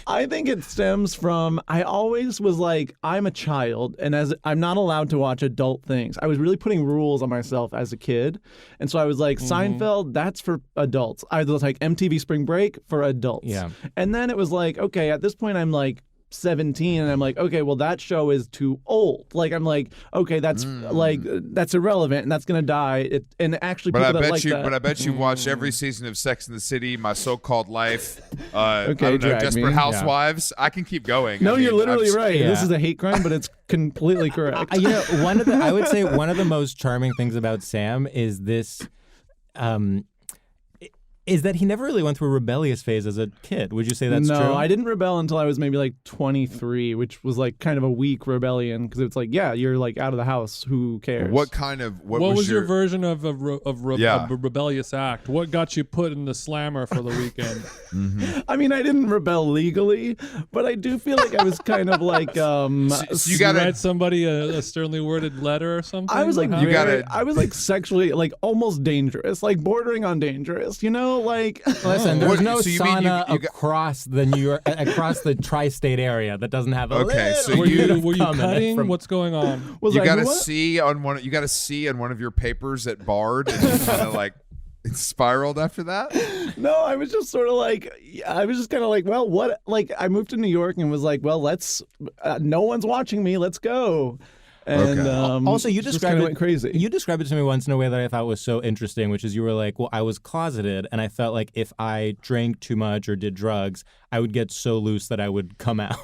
I think it stems from I always was like, I'm a child, and as I'm not allowed to watch adult things. I was really putting rules on myself as a kid, and so I was like, Seinfeld, that's for adults. I was like MTV Spring Break for adults. Yeah. And then it was like, okay, at this point I'm like 17 and I'm like, okay, well that show is too old. Like I'm like, okay, that's like that's irrelevant and that's gonna die. And actually But I people that bet like you. that. But I bet you watched every season of Sex and the City, My So-Called Life. Okay, I don't know, drag Desperate me. Housewives. I can keep going. No, I mean, you're literally I've- right. This yeah. is a hate crime, but it's completely correct. You know, I would say one of the most charming things about Sam is this. Is that he never really went through a rebellious phase as a kid? Would you say that's no, true? I didn't rebel until I was maybe like 23, which was like kind of a weak rebellion because it's like, yeah, you're like out of the house. Who cares? What kind of? What was your version of a Yeah. rebellious act? What got you put in the slammer for the weekend? I mean, I didn't rebel legally, but I do feel like I was kind of like, So you You gotta. write somebody a sternly worded letter or something? I was like, how- You gotta- I was like sexually, like almost dangerous, like bordering on dangerous, you know, like. Listen, there's What- no so you mean you- sauna you got- across the New York, across the tri-state area that doesn't have a Okay, little so were bit you of were you cum in it cutting? from- What's going on? Was You I, got a what? C on one. You got a C on one of your papers at Bard, and you kind of like it spiraled after that. No, I was just sort of like, I was just kind of like, well, what? Like, I moved to New York and was like, well, let's. No one's watching me. Let's go. And Okay. Also, you just described kinda it went crazy. You described it to me once in a way that I thought was so interesting, which is you were like, "Well, I was closeted, and I felt like if I drank too much or did drugs, I would get so loose that I would come out."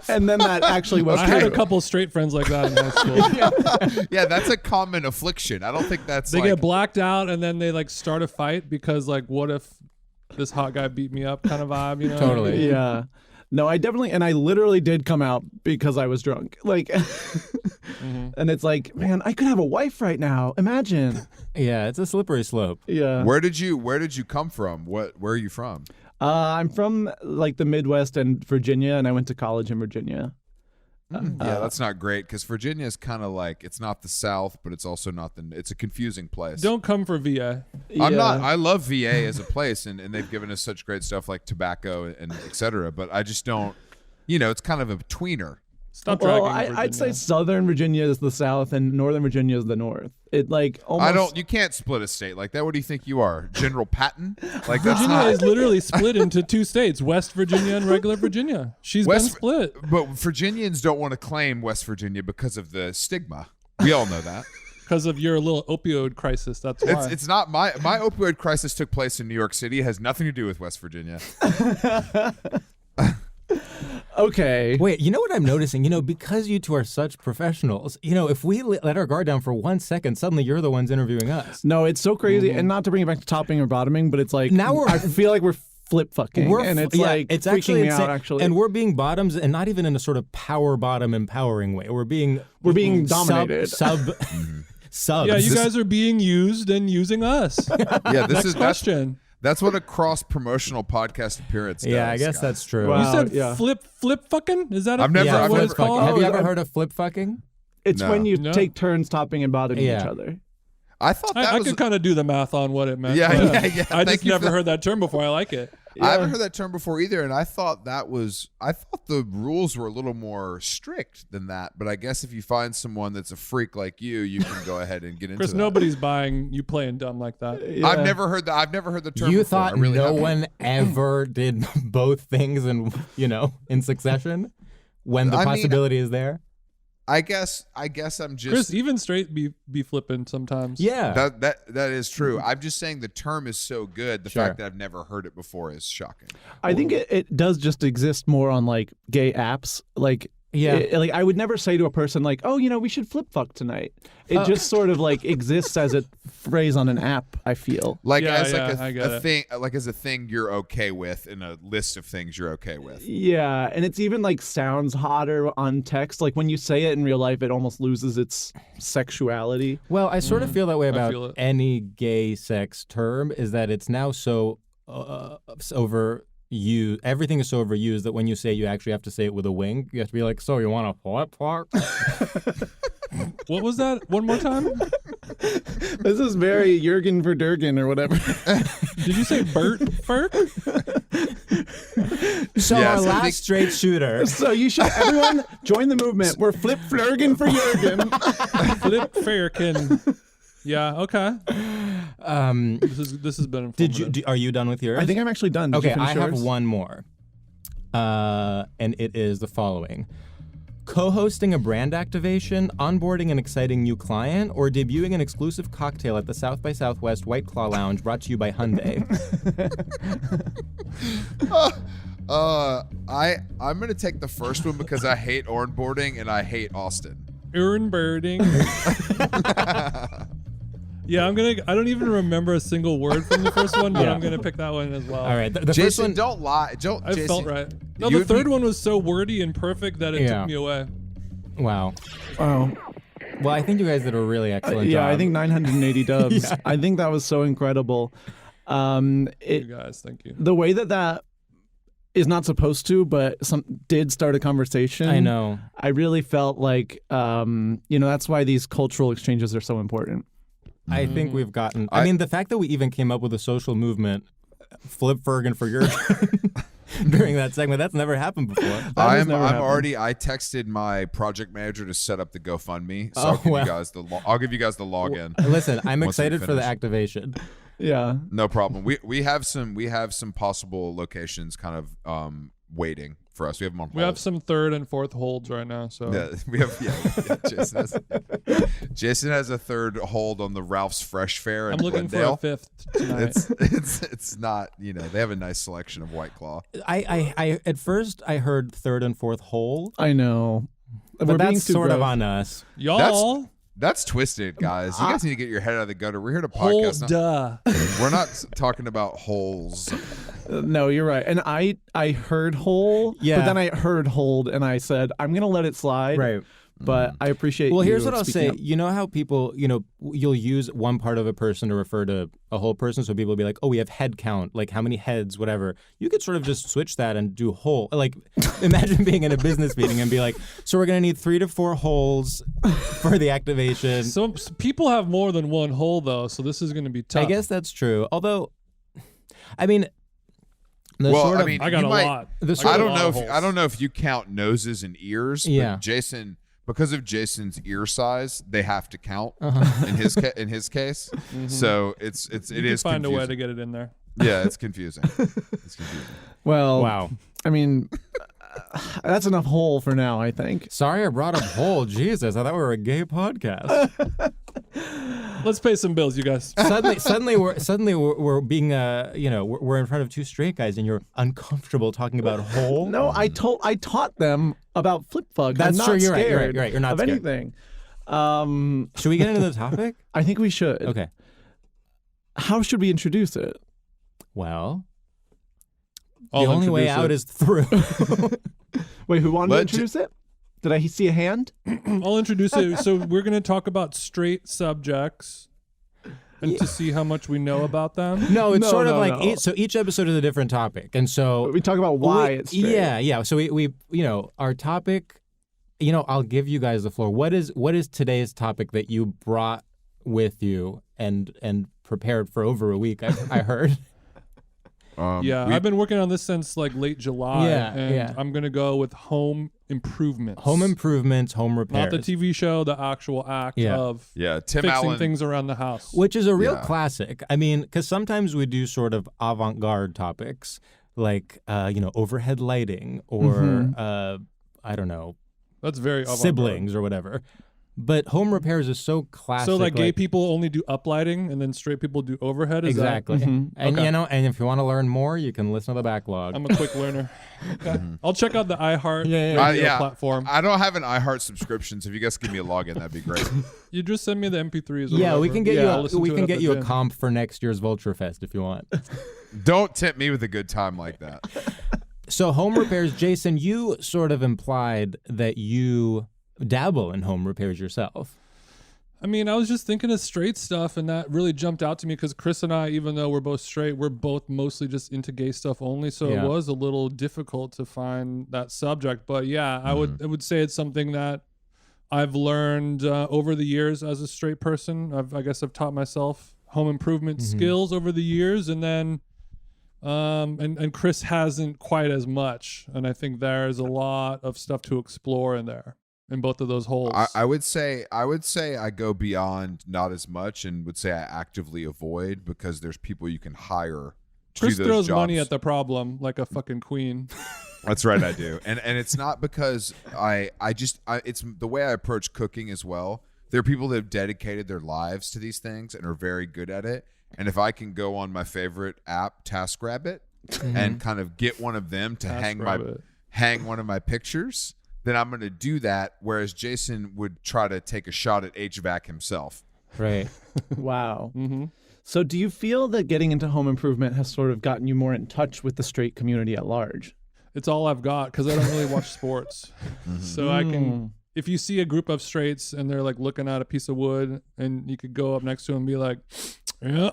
and then that actually was I true. had a couple straight friends like that in high school. Yeah, that's a common affliction. I don't think that's They like. get blacked out and then they like start a fight because like, what if this hot guy beat me up kind of vibe, you know? Totally. Yeah. No, I definitely, and I literally did come out because I was drunk. Like, and it's like, man, I could have a wife right now. Imagine. Yeah, it's a slippery slope. Yeah. Where did you come from? Where are you from? I'm from like the Midwest and Virginia, and I went to college in Virginia. Yeah, that's not great because Virginia is kind of like, it's not the South, but it's also not it's a confusing place. Don't come for VA. I'm Yeah. not. I love VA as a place, and they've given us such great stuff like tobacco and et cetera. But I just don't. It's kind of a tweener. Stop Well, dragging I'd say Virginia. Southern Virginia is the South, and Northern Virginia is the North. It like almost. You can't split a state like that. What do you think you are, General Patton? Like that's Virginia not. is literally split into 2 states, West Virginia and regular Virginia. She's been split. But Virginians don't want to claim West Virginia because of the stigma. We all know that. Because of your little opioid crisis. That's why. It's not my opioid crisis took place in New York City. It has nothing to do with West Virginia. Okay. Wait, you know what I'm noticing? Because you two are such professionals, if we let our guard down for 1 second, suddenly you're the ones interviewing us. No, it's so crazy, and not to bring it back to topping or bottoming, but it's like Now I feel like we're flip fucking, and it's like it's freaking actually me insane. out. Actually, And we're being bottoms, and not even in a sort of power bottom empowering way. We're being dominated. Subs. yeah, you guys are being used and using us. Yeah, Next question. That's what a cross-promotional podcast appearance does. Yeah, I guess guys. that's true. Wow. You said yeah. flip fucking? Is that I've never- is that I've what never it's called? Have you Oh, ever yeah. heard of flip fucking? it's No. when you No. take turns topping and bottoming Yeah. each other. I thought that I was. could kind of do the math on what it meant. Yeah, but yeah. I Thank just you for never that. heard that term before. I like it. I haven't heard that term before either, and I thought the rules were a little more strict than that. But I guess if you find someone that's a freak like you can go ahead and get into Chris, that. nobody's buying you playing dumb like that. Yeah. I've never heard that. I've never heard the term. You before. thought I really no haven't. one ever did both things in succession when the I mean, possibility is there? I guess I'm just. Chris, even straight be flipping sometimes. Yeah. That is true. I'm just saying the term is so good. The Sure. fact that I've never heard it before is shocking. I think it does just exist more on like gay apps. Like, Yeah. like I would never say to a person like, oh, we should flip fuck tonight. It just sort of like exists as a phrase on an app, I feel. Like Yeah, as I like get a it. thing, like as a thing you're okay with in a list of things you're okay with. Yeah, and it's even like sounds hotter on text. Like when you say it in real life, it almost loses its sexuality. Well, I sort of feel that way feel about it. any gay sex term, is that it's now so overused. Everything is so overused that when you say, you actually have to say it with a wing. You have to be like, so you want to flip fuck? What was that? One more time? This is very Juergen Verdurgen or whatever. Did you say Bert Ferk? So Yes, our I last think- straight shooter. So you should everyone join the movement. We're flip flurgin for Juergen. Flip Ferkin. Yeah. Okay. This has been informative. Are you done with yours? I think I'm actually done. Did Okay, you finish I have yours? one more. And it is the following. Co-hosting a brand activation, onboarding an exciting new client, or debuting an exclusive cocktail at the South by Southwest White Claw Lounge brought to you by Hyundai. I'm gonna take the first one because I hate onboarding and I hate Austin. Earn birding. Yeah, I don't even remember a single word from the first one, but Yeah. I'm gonna pick that one as well. All right, the first Jason, one. don't lie. Don't. I Jason, felt right. No, you the would be- third one was so wordy and perfect that it Yeah. took me away. Wow. Oh, Well, I think you guys did a really excellent yeah, job. I think 980 dubs. Yeah. I think that was so incredible. You guys, thank you. The way that is not supposed to, but did start a conversation. I know. I really felt like, that's why these cultural exchanges are so important. I think we've gotten. I mean, the fact that we even came up with a social movement, flip Fergan for your during that segment, that's never happened before. has never happened. I texted my project manager to set up the GoFundMe, so Oh, I'll give wow. you guys I'll give you guys the login. Listen, I'm Once we excited for the finish. activation. Yeah. No problem. We have some possible locations kind of waiting for us. We have them on hold. We have some third and fourth holds right now, so Yeah, we have. Jason has a third hold on the Ralph's Fresh Fair in I'm looking Glendale. for a fifth tonight. It's not, they have a nice selection of White Claw. I at first I heard third and fourth hole, I know. but We're being that's too sort of gross. on us. Y'all, That's twisted, guys. You guys need to get your head out of the gutter. We're here to Hole, podcast. duh. We're not talking about holes. No, you're right. And I heard hole, Yeah. but then I heard hold, and I said I'm gonna let it slide. Right. But I appreciate. Well, you here's what I'll speaking say. up. You know how people, you'll use one part of a person to refer to a whole person. So people will be like, oh, we have head count, like how many heads, whatever. You could sort of just switch that and do whole. Like, imagine being in a business meeting and be like, so we're going to need 3 to 4 holes for the activation. Some people have more than one hole, though, so this is going to be tough. I guess that's true. Although, I mean, I got you a might- lot. I don't know if you count noses and ears. Yeah. But Jason, because of Jason's ear size, they have to count in his case. So it You is can find a way confusing. to get it in there. Yeah, it's confusing. It's confusing. Well, wow. I mean, that's enough hole for now, I think. Sorry I brought up whole. Jesus, I thought we were a gay podcast. Let's pay some bills, you guys. suddenly we're being we're in front of 2 straight guys and you're uncomfortable talking about whole. No, I taught them about flip fuck. That's I'm not true. You're right. scared You're right. You're not of scared. anything. Should we get into the topic? I think we should. Okay. How should we introduce it? Well, I'll the only way introduce out it. is through. Wait, who wanted to Let introduce it? Did I see a hand? I'll introduce it. So we're going to talk about straight subjects and to see how much we know about them. No, it's No, sort of no, like no. so each episode is a different topic, and so We talk about why it's straight. Yeah. So we our topic. I'll give you guys the floor. What is today's topic that you brought with you and prepared for over a week? I heard. I've been working on this since like late July, Yeah, and yeah. I'm going to go with home improvements. Home improvements, home repairs. Not the TV show, the actual act Yeah. of Yeah, Tim fixing Allen. things around the house. Which is a real Yeah. classic. I mean, because sometimes we do sort of avant-garde topics like, overhead lighting or, I don't know, That's very avant-garde. siblings or whatever. But home repairs is so classic. So like gay people only do uplighting and then straight people do overhead? Is Exactly. Mhm. And, Okay. and if you want to learn more, you can listen to the backlog. I'm a quick learner. Okay. I'll check out the iHeart Yeah. radio platform. I don't have an iHeart subscription, so if you guys give me a login, that'd be great. You just send me the MP3s. Or Yeah, we whatever. can get Yeah, you. listen We to it can at get the you a gym. comp for next year's Vulture Fest if you want. Don't tempt me with a good time like that. So home repairs, Jason, you sort of implied that you dabble in home repairs yourself. I mean, I was just thinking of straight stuff, and that really jumped out to me because Chris and I, even though we're both straight, we're both mostly just into gay stuff only. So Yeah. it was a little difficult to find that subject. But yeah, I would say it's something that I've learned over the years as a straight person. I guess I've taught myself home improvement skills over the years, and then and Chris hasn't quite as much. And I think there's a lot of stuff to explore in there. In both of those holes. I would say I go beyond not as much, and would say I actively avoid because there's people you can hire to Chris do those throws jobs. money at the problem like a fucking queen. That's right, I do, and it's not because it's the way I approach cooking as well. There are people that have dedicated their lives to these things and are very good at it. And if I can go on my favorite app, TaskRabbit, and kind of get one of them to TaskRabbit. hang one of my pictures, then I'm going to do that. Whereas Jason would try to take a shot at HVAC himself. Right. Wow. So do you feel that getting into home improvement has sort of gotten you more in touch with the straight community at large? It's all I've got because I don't really watch sports. So I can, if you see a group of straights and they're like looking at a piece of wood, and you could go up next to them and be like, yeah,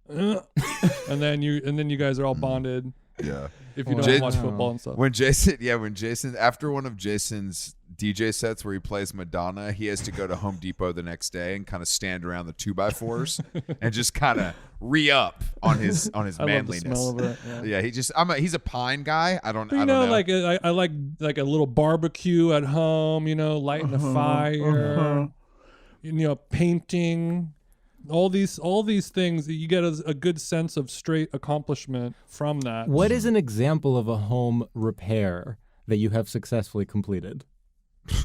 and then you guys are all bonded. Yeah. If you don't Jay- watch football and stuff. When Jason, after one of Jason's DJ sets where he plays Madonna, he has to go to Home Depot the next day and kind of stand around the 2x4s and just kind of re-up on his I love the manliness. smell of it. Yeah. Yeah, he's a pine guy. I don't know. Like I like a little barbecue at home, lighting a fire, painting, all these things that you get a good sense of straight accomplishment from that. What is an example of a home repair that you have successfully completed?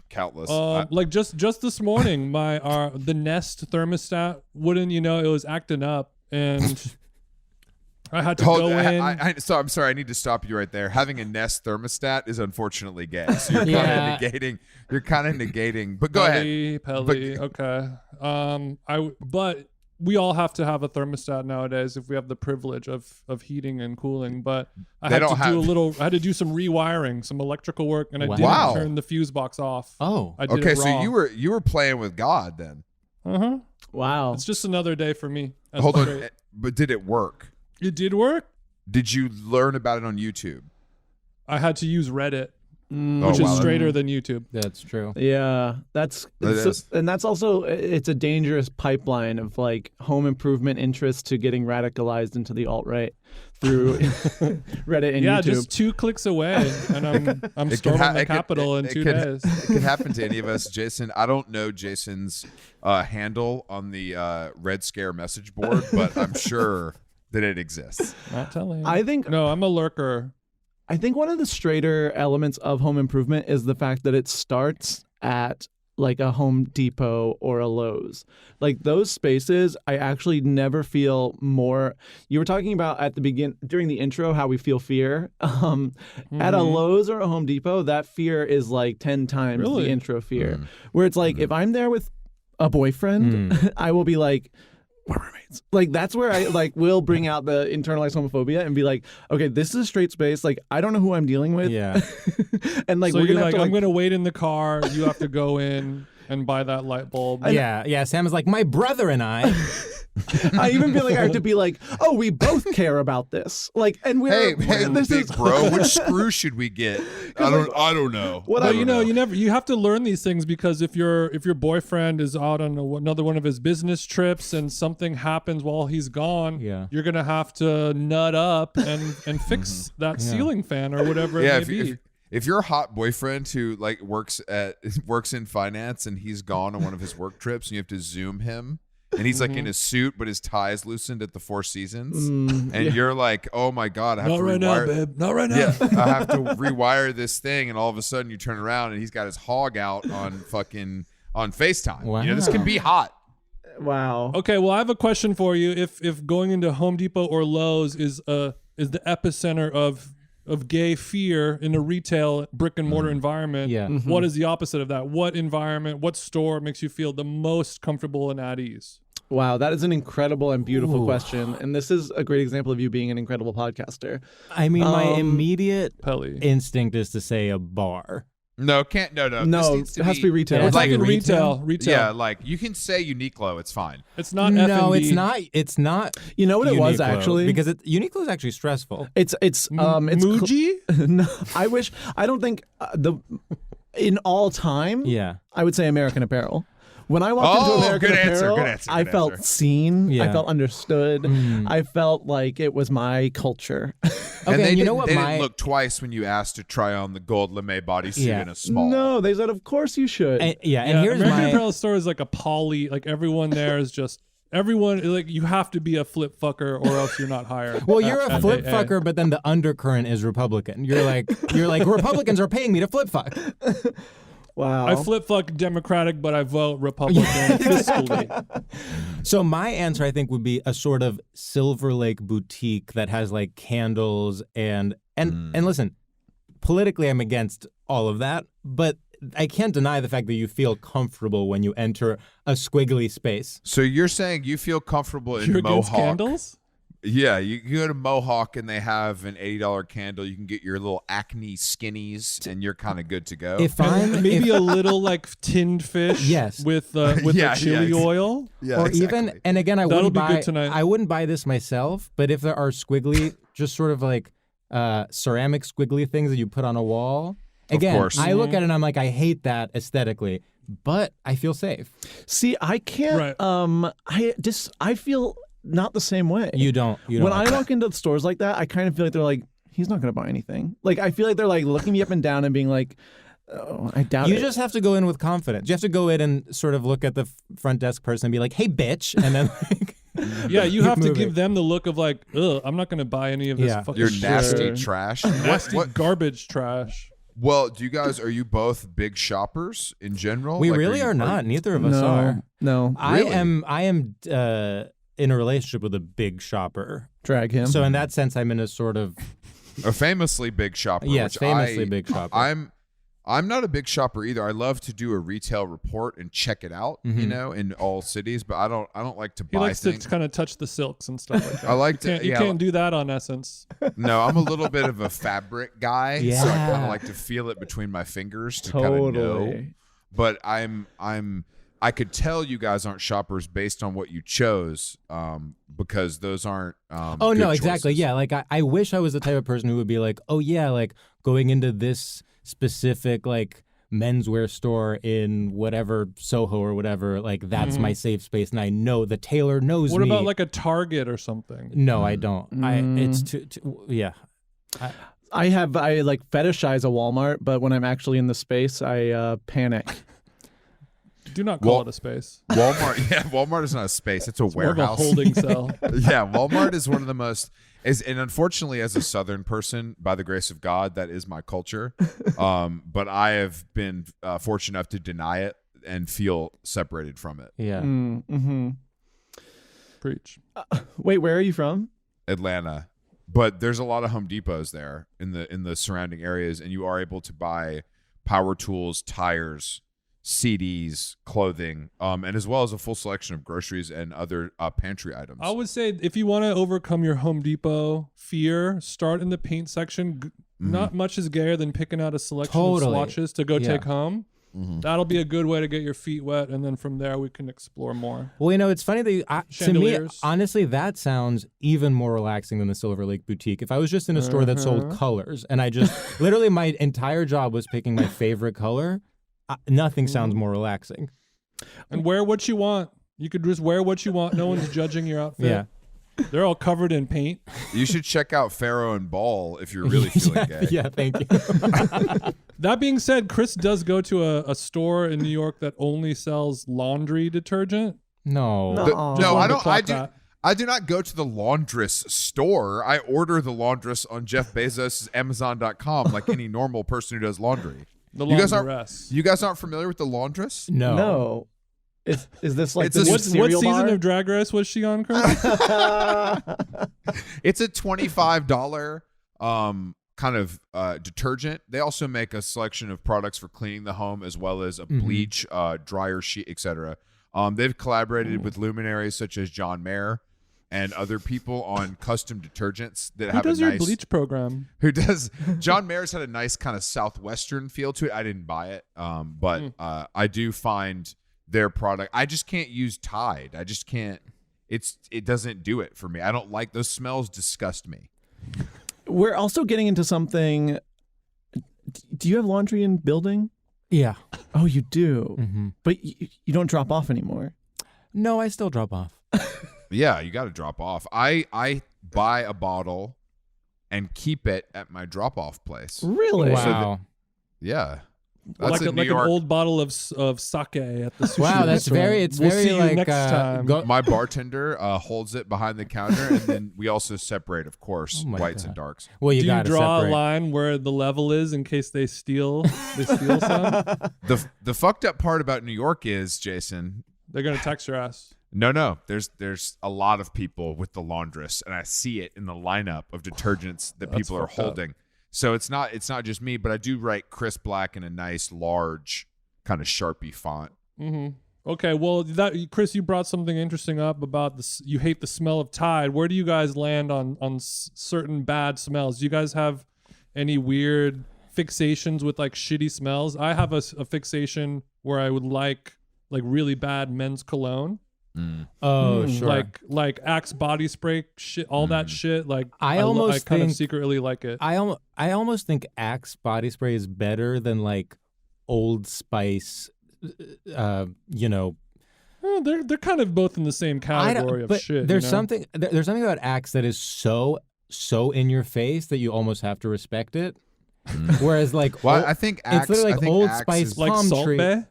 Countless. Like just this morning, the Nest thermostat wouldn't, it was acting up, and I had to go in. So I'm sorry. I need to stop you right there. Having a Nest thermostat is unfortunately gay. So you're Yeah. kind of negating. But go ahead. Pelly. Okay. But we all have to have a thermostat nowadays if we have the privilege of heating and cooling. But I had to do some rewiring, some electrical work, and I didn't turn the fuse box off. Oh. I did Okay. it wrong. So you were playing with God then. Uh-huh. Wow. It's just another day for me. Hold on. But did it work? It did work. Did you learn about it on YouTube? I had to use Reddit, Mm. which is straighter than YouTube. That's true. Yeah, and that's also, it's a dangerous pipeline of like home improvement interests to getting radicalized into the alt-right through Reddit and YouTube. Just 2 clicks away, and I'm storming the Capitol in 2 days. It could happen to any of us. Jason, I don't know Jason's handle on the Red Scare message board, but I'm sure that it exists. Not telling. No, I'm a lurker. I think one of the straighter elements of home improvement is the fact that it starts at like a Home Depot or a Lowe's. Like those spaces, I actually never feel more. You were talking about at the during the intro how we feel fear. At a Lowe's or a Home Depot, that fear is like 10 times the intro fear. Where it's like if I'm there with a boyfriend, I will be like, we're roommates. Like that's where I like will bring out the internalized homophobia and be like, okay, this is a straight space. Like I don't know who I'm dealing with. Yeah. And like So we're you're gonna have like, to, I'm gonna wait in the car. You have to go in and buy that light bulb. Yeah. Sam is like, my brother and I. I even feel like I have to be like, oh, we both care about this. Like, and Hey, this big is bro, which screw should we get? I don't know. You have to learn these things because if your boyfriend is out on another one of his business trips and something happens while he's gone, you're gonna have to nut up and fix that ceiling fan or whatever it may be. If you're a hot boyfriend who like works in finance and he's gone on one of his work trips and you have to Zoom him and he's like in a suit but his tie is loosened at the Four Seasons and you're like, oh my God, I have to rewire. Not right now, babe. Not right now. Yeah, I have to rewire this thing, and all of a sudden you turn around and he's got his hog out on FaceTime. Wow. You know, this can be hot. wow. Okay, well, I have a question for you. If going into Home Depot or Lowe's is the epicenter of gay fear in a retail brick and mortar environment, what is the opposite of that? What environment, what store makes you feel the most comfortable and at ease? Wow, that is an incredible and beautiful question. And this is a great example of you being an incredible podcaster. I mean, my immediate Pelly. instinct is to say a bar. No, can't. No. No, it has to be retail. Yeah, We're it's like talking retail. retail. Yeah, like you can say Uniqlo, it's fine. It's not No, F&B. it's not. It's not. You know what it was Uniqlo, actually? because Uniqlo is actually stressful. It's Muji? No, I don't think in all time. Yeah. I would say American Apparel. When I walked into American good answer, Apparel, good answer, I good felt answer. seen. Yeah. I felt understood. I felt like it was my culture. And Okay, they you know what didn't look twice when you asked to try on the gold lame bodysuit Yeah. in a small. No, they said, of course you should. And here's American my. Apparel store is like a poly. Like everyone there is just everyone. Like you have to be a flip fucker or else you're not hired. Well, you're a at flip AA. fucker, but then the undercurrent is Republican. You're like Republicans are paying me to flip fuck. Wow. I flip fuck Democratic, but I vote Republican fiscally. So my answer, I think, would be a sort of Silver Lake boutique that has like candles and listen, politically I'm against all of that, but I can't deny the fact that you feel comfortable when you enter a squiggly space. So you're saying you feel comfortable in You're against Mohawk? candles? Yeah, you go to Mohawk and they have an $80 candle. You can get your little Acne skinnies, and you're kind of good to go. If I'm Maybe a little like tinned fish Yes. with Yeah, the chili yeah, oil. yeah, or exactly. even, and again, I That'll wouldn't be buy. good tonight. I wouldn't buy this myself, but if there are squiggly, just sort of like ceramic squiggly things that you put on a wall, again, course. I look at it and I'm like, I hate that aesthetically, but I feel safe. See, I can't. Right. I feel not the same way. You don't. When I walk into stores like that, I kind of feel like they're like, he's not going to buy anything. Like, I feel like they're like looking me up and down and being like, oh, I doubt You it. just have to go in with confidence. You have to go in and sort of look at the front desk person and be like, "Hey, bitch," and then like, Yeah, you have to moving. give them the look of like, ugh, I'm not going to buy any of this Yeah. fucking You're shit. nasty trash. Nasty What? garbage trash. Well, are you both big shoppers in general? we Like, really are not. Neither of us are. No. I Really? am in a relationship with a big shopper. Drag him. So in that sense, I'm in a sort of A famously big shopper. yes, which famously big shopper. I'm not a big shopper either. I love to do a retail report and check it out, you know, in all cities, but I don't like to buy He likes things. to kind of touch the silks and stuff like that. I like to. You can't do that on Essence. No, I'm a little bit of a fabric guy, so I kind Yeah. of like to feel it between my fingers to kind of know. But I could tell you guys aren't shoppers based on what you chose, because those aren't. Oh, good no, exactly. choices. Yeah, like I wish I was the type of person who would be like, oh yeah, like going into this specific like menswear store in whatever Soho or whatever, like that's my safe space, and I know the tailor knows What me. about like a Target or something? No, I don't. It's too yeah. I like fetishize a Walmart, but when I'm actually in the space, I panic. Do not call it a space. Walmart is not a space; it's a More of a warehouse. holding cell. Yeah, Walmart is one of the most and unfortunately, as a Southern person, by the grace of God, that is my culture. But I have been fortunate enough to deny it and feel separated from it. Yeah. Preach. Wait, where are you from? Atlanta, but there's a lot of Home Depots there in the surrounding areas, and you are able to buy power tools, tires, CDs, clothing, and as well as a full selection of groceries and other pantry items. I would say if you want to overcome your Home Depot fear, start in the paint section. Not much is gayer than picking out a selection of swatches to go take home. That'll be a good way to get your feet wet, and then from there we can explore more. Well, you know, it's funny that to me, Chandeliers. honestly, that sounds even more relaxing than the Silver Lake Boutique. If I was just in a store that sold colors, and I just literally my entire job was picking my favorite color, nothing sounds more relaxing. And wear what you want. You could just wear what you want. No one's judging your outfit. Yeah. They're all covered in paint. You should check out Pharaoh and Ball if you're really feeling gay. Yeah, thank you. That being said, Chris does go to a store in New York that only sells laundry detergent. No. No, I don't. clock that. I do not go to the laundress store. I order the laundress on Jeff Bezos' Amazon.com like any normal person who does laundry. The You guys laundress. You guys aren't familiar with the laundress? No. Is this like It's the a- new What cereal season bar? of Drag Race was she on, Chris? It's a $25 kind of detergent. They also make a selection of products for cleaning the home, as well as a bleach, dryer sheet, etc. They've collaborated with luminaries such as John Mayer and other people on custom detergents that Who have does a your nice. bleach program? Who does? John Mayer's had a nice kind of southwestern feel to it. I didn't buy it, but I do find their product. I just can't use Tide. I just can't. It doesn't do it for me. I don't like those smells. Disgust me. We're also getting into something. Do you have laundry in building? Yeah. Oh, you do. But you don't drop off anymore. No, I still drop off. Yeah, you got to drop off. I buy a bottle and keep it at my drop off place. Really? Wow. Yeah. That's Like in New an York. old bottle of sake at the sushi Wow, that's restaurant. very. It's We'll very see you like next time. My bartender holds it behind the counter, and then we also separate, of course, Oh my whites God. and darks. Well, you Do you got to draw separate. a line where the level is in case they steal some? The fucked up part about New York is, Jason, They're gonna text your ass. no. There's a lot of people with the laundress, and I see it in the lineup of detergents that people are fucked up. holding. So it's not just me, but I do write Chris Black in a nice large kind of Sharpie font. Okay, well, Chris, you brought something interesting up about this. You hate the smell of Tide. Where do you guys land on certain bad smells? Do you guys have any weird fixations with like shitty smells? I have a fixation where I would like really bad men's cologne. Oh, sure. Like Axe body spray shit, all that shit. Like I I almost kind of think- secretly like it. I almost think Axe body spray is better than like Old Spice. You know, They're kind of both in the same category of but shit. There's you know? there's something about Axe that is so in your face that you almost have to respect it. Whereas like Well, I think Axe. it's literally I like think Old Axe Spice is- like palm Salt tree. Bae.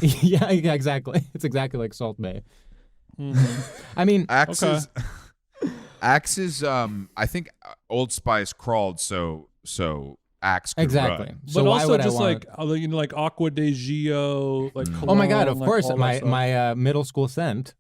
Yeah, exactly. It's exactly like Salt Bae. I mean, Axe's Axe's I think Old Spice crawled so Axe could exactly. run. So But why also would just I want? like Aqua de Gio, like Oh my God! cologne, Of like course, all that my stuff. my middle school scent.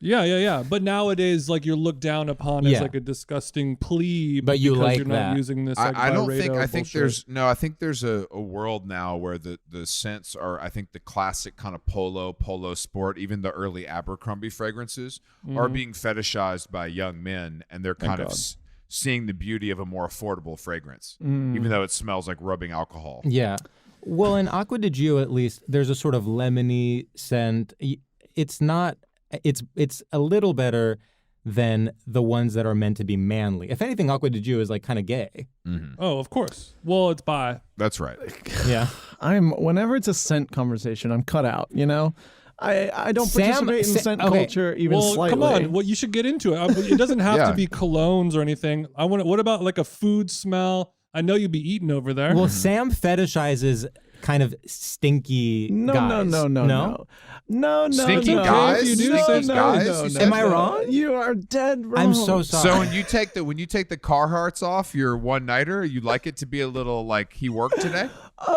Yeah. But nowadays, like, you're looked down upon as Yeah. like a disgusting plebe. But you because like you're not that. using this. Like, I don't think. I think bullshit. I think there's a world now where the scents are. I think the classic kind of polo sport, even the early Abercrombie fragrances, are being fetishized by young men, and they're kind of seeing the beauty of a more affordable fragrance, even though it smells like rubbing alcohol. Yeah. Well, in Acqua di Gio, at least, there's a sort of lemony scent. It's not. It's a little better than the ones that are meant to be manly. If anything, Acqua di Gio is like kind of gay. Oh, of course. Well, it's bi. That's right. Yeah. Whenever it's a scent conversation, I'm cut out. You know, I don't Sam- participate in scent okay. culture even Well, slightly. come on. Well, you should get into it. It doesn't have Yeah. to be colognes or anything. What about like a food smell? I know you'd be eating over there. Well, Sam fetishizes kind of stinky No, guys. no. Stinky no. guys? You do No, say Stinky no, guys? no, You no, said Am I no. wrong? You are dead wrong. I'm so sorry. So when you take the Carhartts off your one nighter, you like it to be a little like he worked today.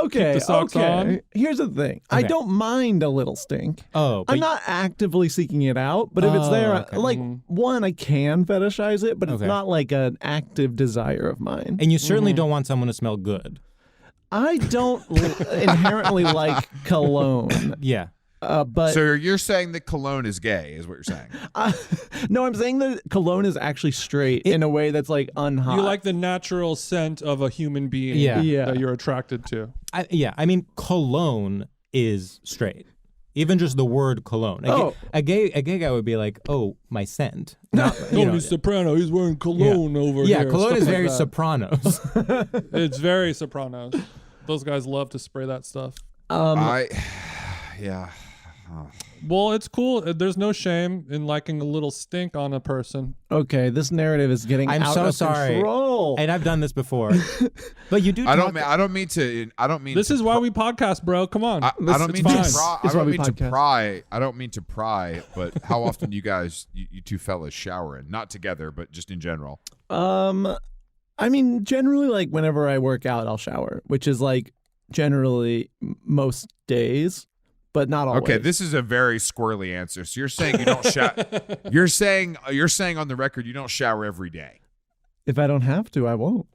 Okay, the socks okay. on. Here's the thing. I Okay. don't mind a little stink. Oh, but I'm not actively seeking it out, but if it's there, okay. like one, I can fetishize it, but it's Okay. not like an active desire of mine. and you certainly don't want someone to smell good. I don't inherently like cologne, Yeah. but So you're saying that cologne is gay, is what you're saying? no, I'm saying that cologne is actually straight in a way that's like unhot. you like the natural scent of a human being Yeah. Yeah. that you're attracted to. I mean, cologne is straight. Even just the word cologne. A gay guy would be like, "Oh, my scent." Not, you know, Tony Soprano, he's wearing cologne over here. yeah, cologne stuff is like very that. Sopranos. It's very Sopranos. Those guys love to spray that stuff. Yeah. Well, it's cool. There's no shame in liking a little stink on a person. Okay, this narrative is getting I'm out so of sorry. control. And I've done this before. But you do. I talk- don't mean to. This is why we podcast, bro. Come on. I don't mean to fine. pry. It's I why don't we mean to podcast. pry. I don't mean to pry. But how often do you two fellas showering? Not together, but just in general. I mean, generally, like whenever I work out, I'll shower, which is like generally most days, but not always. Okay, this is a very squirrely answer. So you're saying you don't shower. you're saying on the record you don't shower every day. If I don't have to, I won't.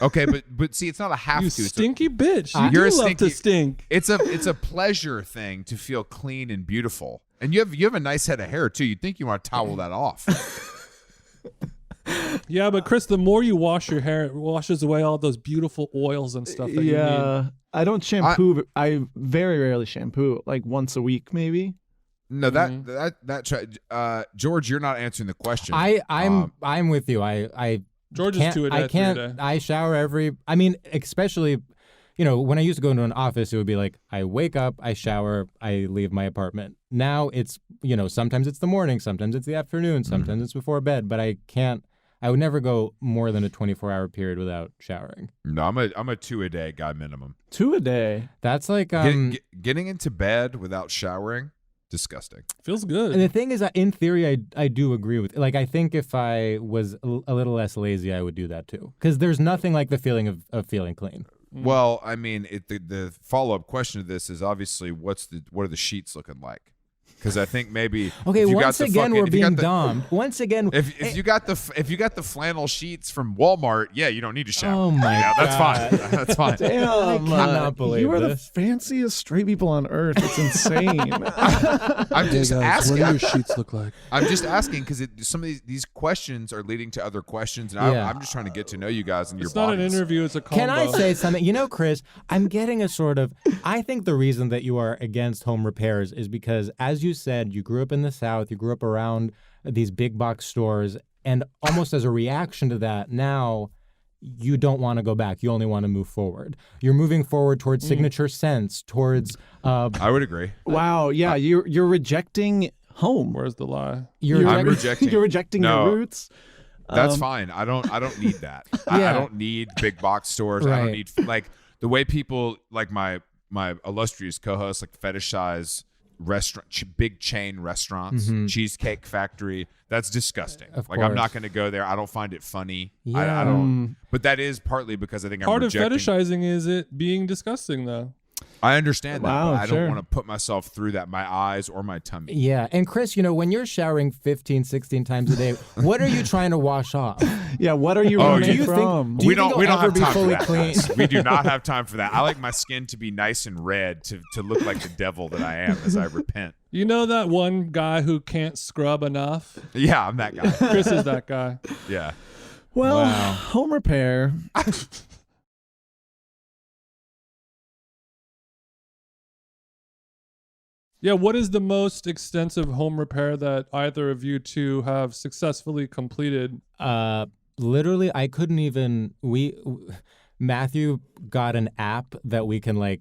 Okay, but see, it's not a have You to. It's stinky bitch. You You're do a love to stinky- stink. It's a pleasure thing to feel clean and beautiful, and you have a nice head of hair too. You'd think you want to towel that off. Yeah, but Chris, the more you wash your hair, it washes away all those beautiful oils and stuff that you need. Yeah, I don't shampoo. I very rarely shampoo, like once a week, maybe. No, George, you're not answering the question. I'm with you. I George is can't, two a day, I can't. 3 a day. I shower every. I mean, especially, when I used to go into an office, it would be like I wake up, I shower, I leave my apartment. Now it's sometimes it's the morning, sometimes it's the afternoon, sometimes it's before bed. But I can't. I would never go more than a 24-hour period without showering. No, I'm a 2 a day guy minimum. 2 a day. That's like Getting into bed without showering, disgusting. Feels good. And the thing is that in theory, I do agree with. Like, I think if I was a little less lazy, I would do that too. Because there's nothing like the feeling of feeling clean. Well, I mean, the follow-up question to this is obviously what are the sheets looking like? Because I think maybe Okay, if you once got the again, fucking- we're if you got being the- dumb. Once again, If you got the flannel sheets from Walmart, yeah, you don't need to shower. Oh my yeah, that's God. fine. That's fine. Damn, cannot believe you are this. the fanciest straight people on earth. It's insane. I'm just asking. What do your sheets look like? I'm just asking because some of these questions are leading to other questions, and Yeah. I'm just trying to get to know you guys and It's your not an bodies. interview. It's a combo. Can I say something? Chris, I'm getting a sort of. I think the reason that you are against home repairs is because, as you said, you grew up in the South, you grew up around these big box stores, and almost as a reaction to that, now you don't want to go back. You only want to move forward. You're moving forward towards signature scents, towards. I would agree. Wow. Yeah, you're rejecting home. Where's the lie? I'm rejecting. You're rejecting No. your roots. That's fine. I don't need that. I Yeah. don't need big box stores. I don't Right. need like the way people like my illustrious co-hosts like fetishize big chain restaurants, Cheesecake Factory. That's disgusting. Of Like I'm not course. going to go there. I don't find it funny. I Yeah. don't. But that is partly because I think Part I'm of rejecting. fetishizing is it being disgusting, though. I understand that, Wow, but I sure. don't want to put myself through that, my eyes or my tummy. Yeah, and Chris, when you're showering 15, 16 times a day, what are you trying to wash off? Yeah, what are you Oh, running do you from? Do you we don't think it'll have ever be time for fully that. clean? guys. We do not have time for that. I like my skin to be nice and red to look like the devil that I am as I repent. You know that one guy who can't scrub enough? Yeah, I'm that guy. Chris is that guy. Yeah. Well, Wow. home repair. Yeah, what is the most extensive home repair that either of you two have successfully completed? Literally, I couldn't even. Matthew got an app that we can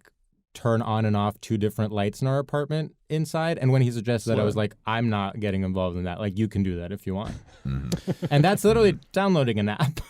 turn on and off 2 different lights in our apartment inside. And when he suggested that, I was like, I'm not getting involved in that. You can do that if you want. And that's literally downloading an app.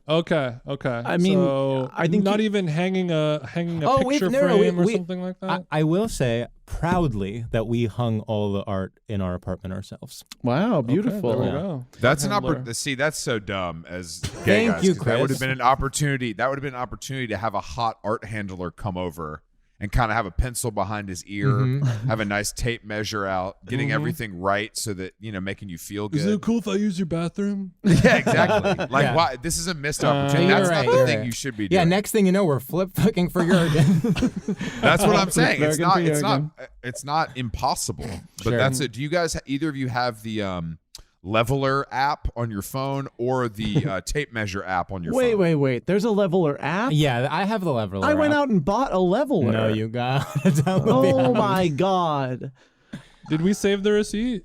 Okay. I mean, so I think not even hanging a picture no, frame or we- something like that. I will say proudly that we hung all the art in our apartment ourselves. Wow, Okay, beautiful. there we go. That's an Handler. opportunity. See, that's so dumb as gay Thank guys, you, 'cause that would Chris. have been an opportunity. That would have been an opportunity to have a hot art handler come over and kind of have a pencil behind his ear, have a nice tape measure out, getting everything right so that, making you feel good. Is it cool if I use your bathroom? Yeah, exactly. Yeah. Why? This is a missed opportunity. You're That's right, not the you're thing right. you should be doing. Yeah, next thing you know, we're flip-fucking for Juergen. That's what I'm saying. It's Juergen not. to It's not. Juergen. It's not impossible. But Sure. that's it. Do you guys? Either of you have the Leveler app on your phone or the tape measure app on your phone? Wait. There's a leveler app? Yeah, I have the leveler. I went app. out and bought a leveler. No, you got to download the Oh app. my God. Did we save the receipt?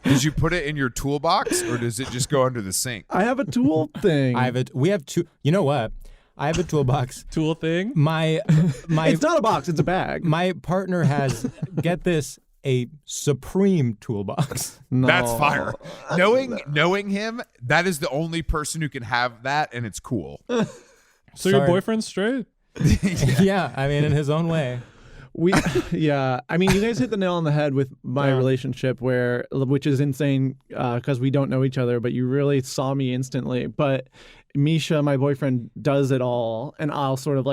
Did you put it in your toolbox or does it just go under the sink? I have a tool thing. We have 2. You know what? I have a toolbox. Tool thing? My It's not a box, it's a bag. my partner has, get this, a supreme toolbox. No. That's fire. Knowing him, that is the only person who can have that, and it's cool. So your Sorry. boyfriend's straight? Yeah, I mean, in his own way. Yeah. I mean, you guys hit the nail on the head with my relationship, which is insane because we don't know each other, but you really saw me instantly. But Misha, my boyfriend, does it all, and I'll sort of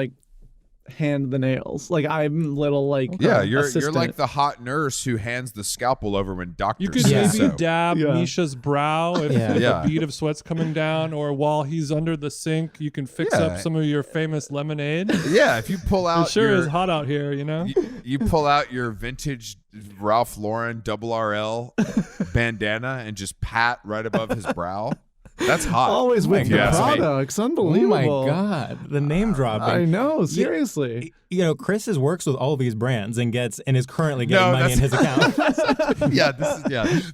hand the nails. I'm little Yeah, you're assistant. like the hot nurse who hands the scalpel over when doctors You could say maybe so. dab Yeah. Misha's brow if Yeah. a bead of sweat's coming down, or while he's under the sink, you can fix Yeah. up some of your famous lemonade. Yeah, if you pull It out sure your, is hot out here, you know? you pull out your vintage Ralph Lauren RRL bandana and just pat right above his brow. That's hot. Always with the Yeah. products. Oh Unbelievable. my God, the name dropping. I know, seriously. Chris works with all these brands and is currently No, getting money in his account.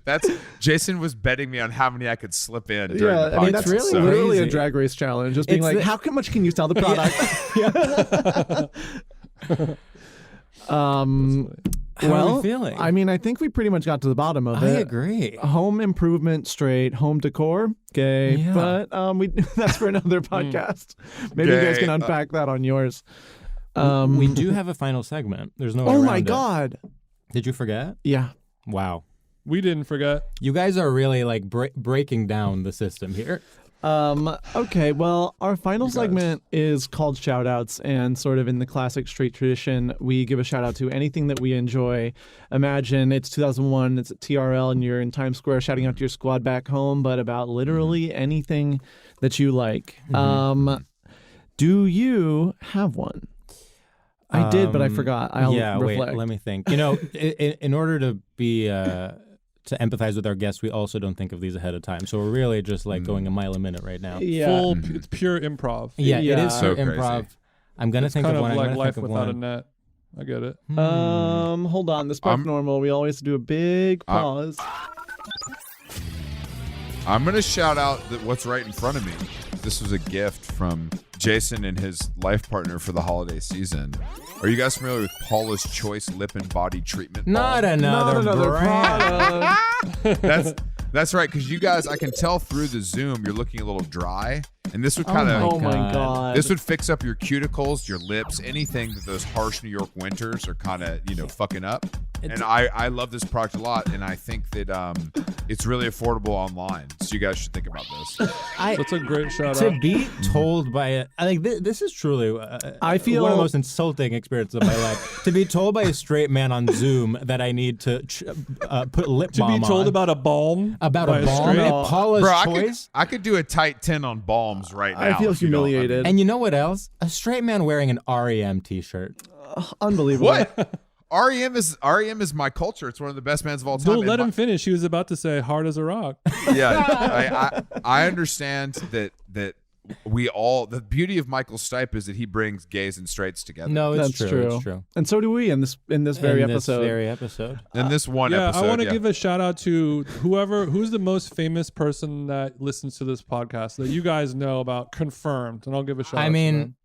That's Jason was betting me on how many I could slip in during Yeah, the I mean, podcast. that's really so- literally a crazy. drag race challenge. Just being It's like, how much can you sell the product? How are we feeling? I mean, I think we pretty much got to the bottom of I it. agree. Home improvement, straight. Home decor, gay. Yeah. But we that's for another podcast. Maybe you guys Gay. can unpack that on yours. We do have a final segment. There's no way Oh around my it. God. Did you forget? Yeah. Wow. We didn't forget. You guys are really breaking down the system here. Okay, well, our final segment is called Shoutouts, and sort of in the classic straight tradition, we give a shout out to anything that we enjoy. Imagine it's 2001, it's at TRL, and you're in Times Square shouting out to your squad back home, but about literally anything that you like. Do you have one? I did, but I forgot. I'll reflect. Wait, let me think. In order to be to empathize with our guests, we also don't think of these ahead of time. So we're really just going a mile a minute right now. Yeah. It's pure improv. Yeah, it Yeah. is So for improv. crazy. I'm gonna It's think kind of of one. like I'm gonna life think of without a one. net. I get it. Hold on. This part's normal. We always do a big pause. I'm going to shout out what's right in front of me. This was a gift from Jason and his life partner for the holiday season. Are you guys familiar with Paula's Choice Lip and Body Treatment Balm? Not another brand. product. That's right, because you guys, I can tell through the Zoom, you're looking a little dry. And this would kind Oh of, my God. God. this would fix up your cuticles, your lips, anything that those harsh New York winters are kind of, fucking up. And I love this product a lot, and I think that it's really affordable online. So you guys should think about this. That's a great shout To out. be told by this is truly I feel one of the most insulting experiences of my life. To be told by a straight man on Zoom that I need to put lip To balm be told on. about a balm. About by a balm straight- at Paula's Bro, Choice. I could do a tight 10 on balms right now. I feel if you don't- humiliated. And you know what else? A straight man wearing an REM t-shirt. Unbelievable. What? REM is my culture. It's one of the best bands of all time. Don't let And him finish. He was about to say hard as a rock. Yeah, I understand that we all, the beauty of Michael Stipe is that he brings gays and straights together. No, it's That's true. true. It's true. And so do we in this very In this episode. very episode. In this one Yeah, episode, I want to give a shout out to who's the most famous person that listens to this podcast that you guys know about, confirmed, and I'll give a shout out. I to mean, them.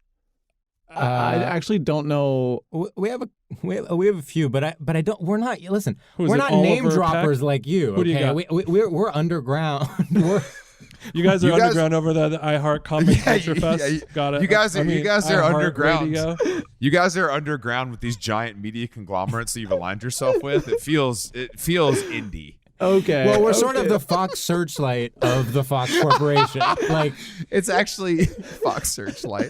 I actually don't know. we have a few, but I don't. We're not. Listen, Who is we're it, not name Oliver droppers Peck? like you. Who do you Okay, got? we're underground. we're You guys are You guys- underground over there, the iHeart Comedy Culture Fest. Got it. You guys are iHeart underground. Radio. You guys are underground with these giant media conglomerates that you've aligned yourself with. It feels indie. Okay. well, we're sort of okay. the Fox Searchlight of the Fox Corporation. Like, It's actually Fox Searchlight.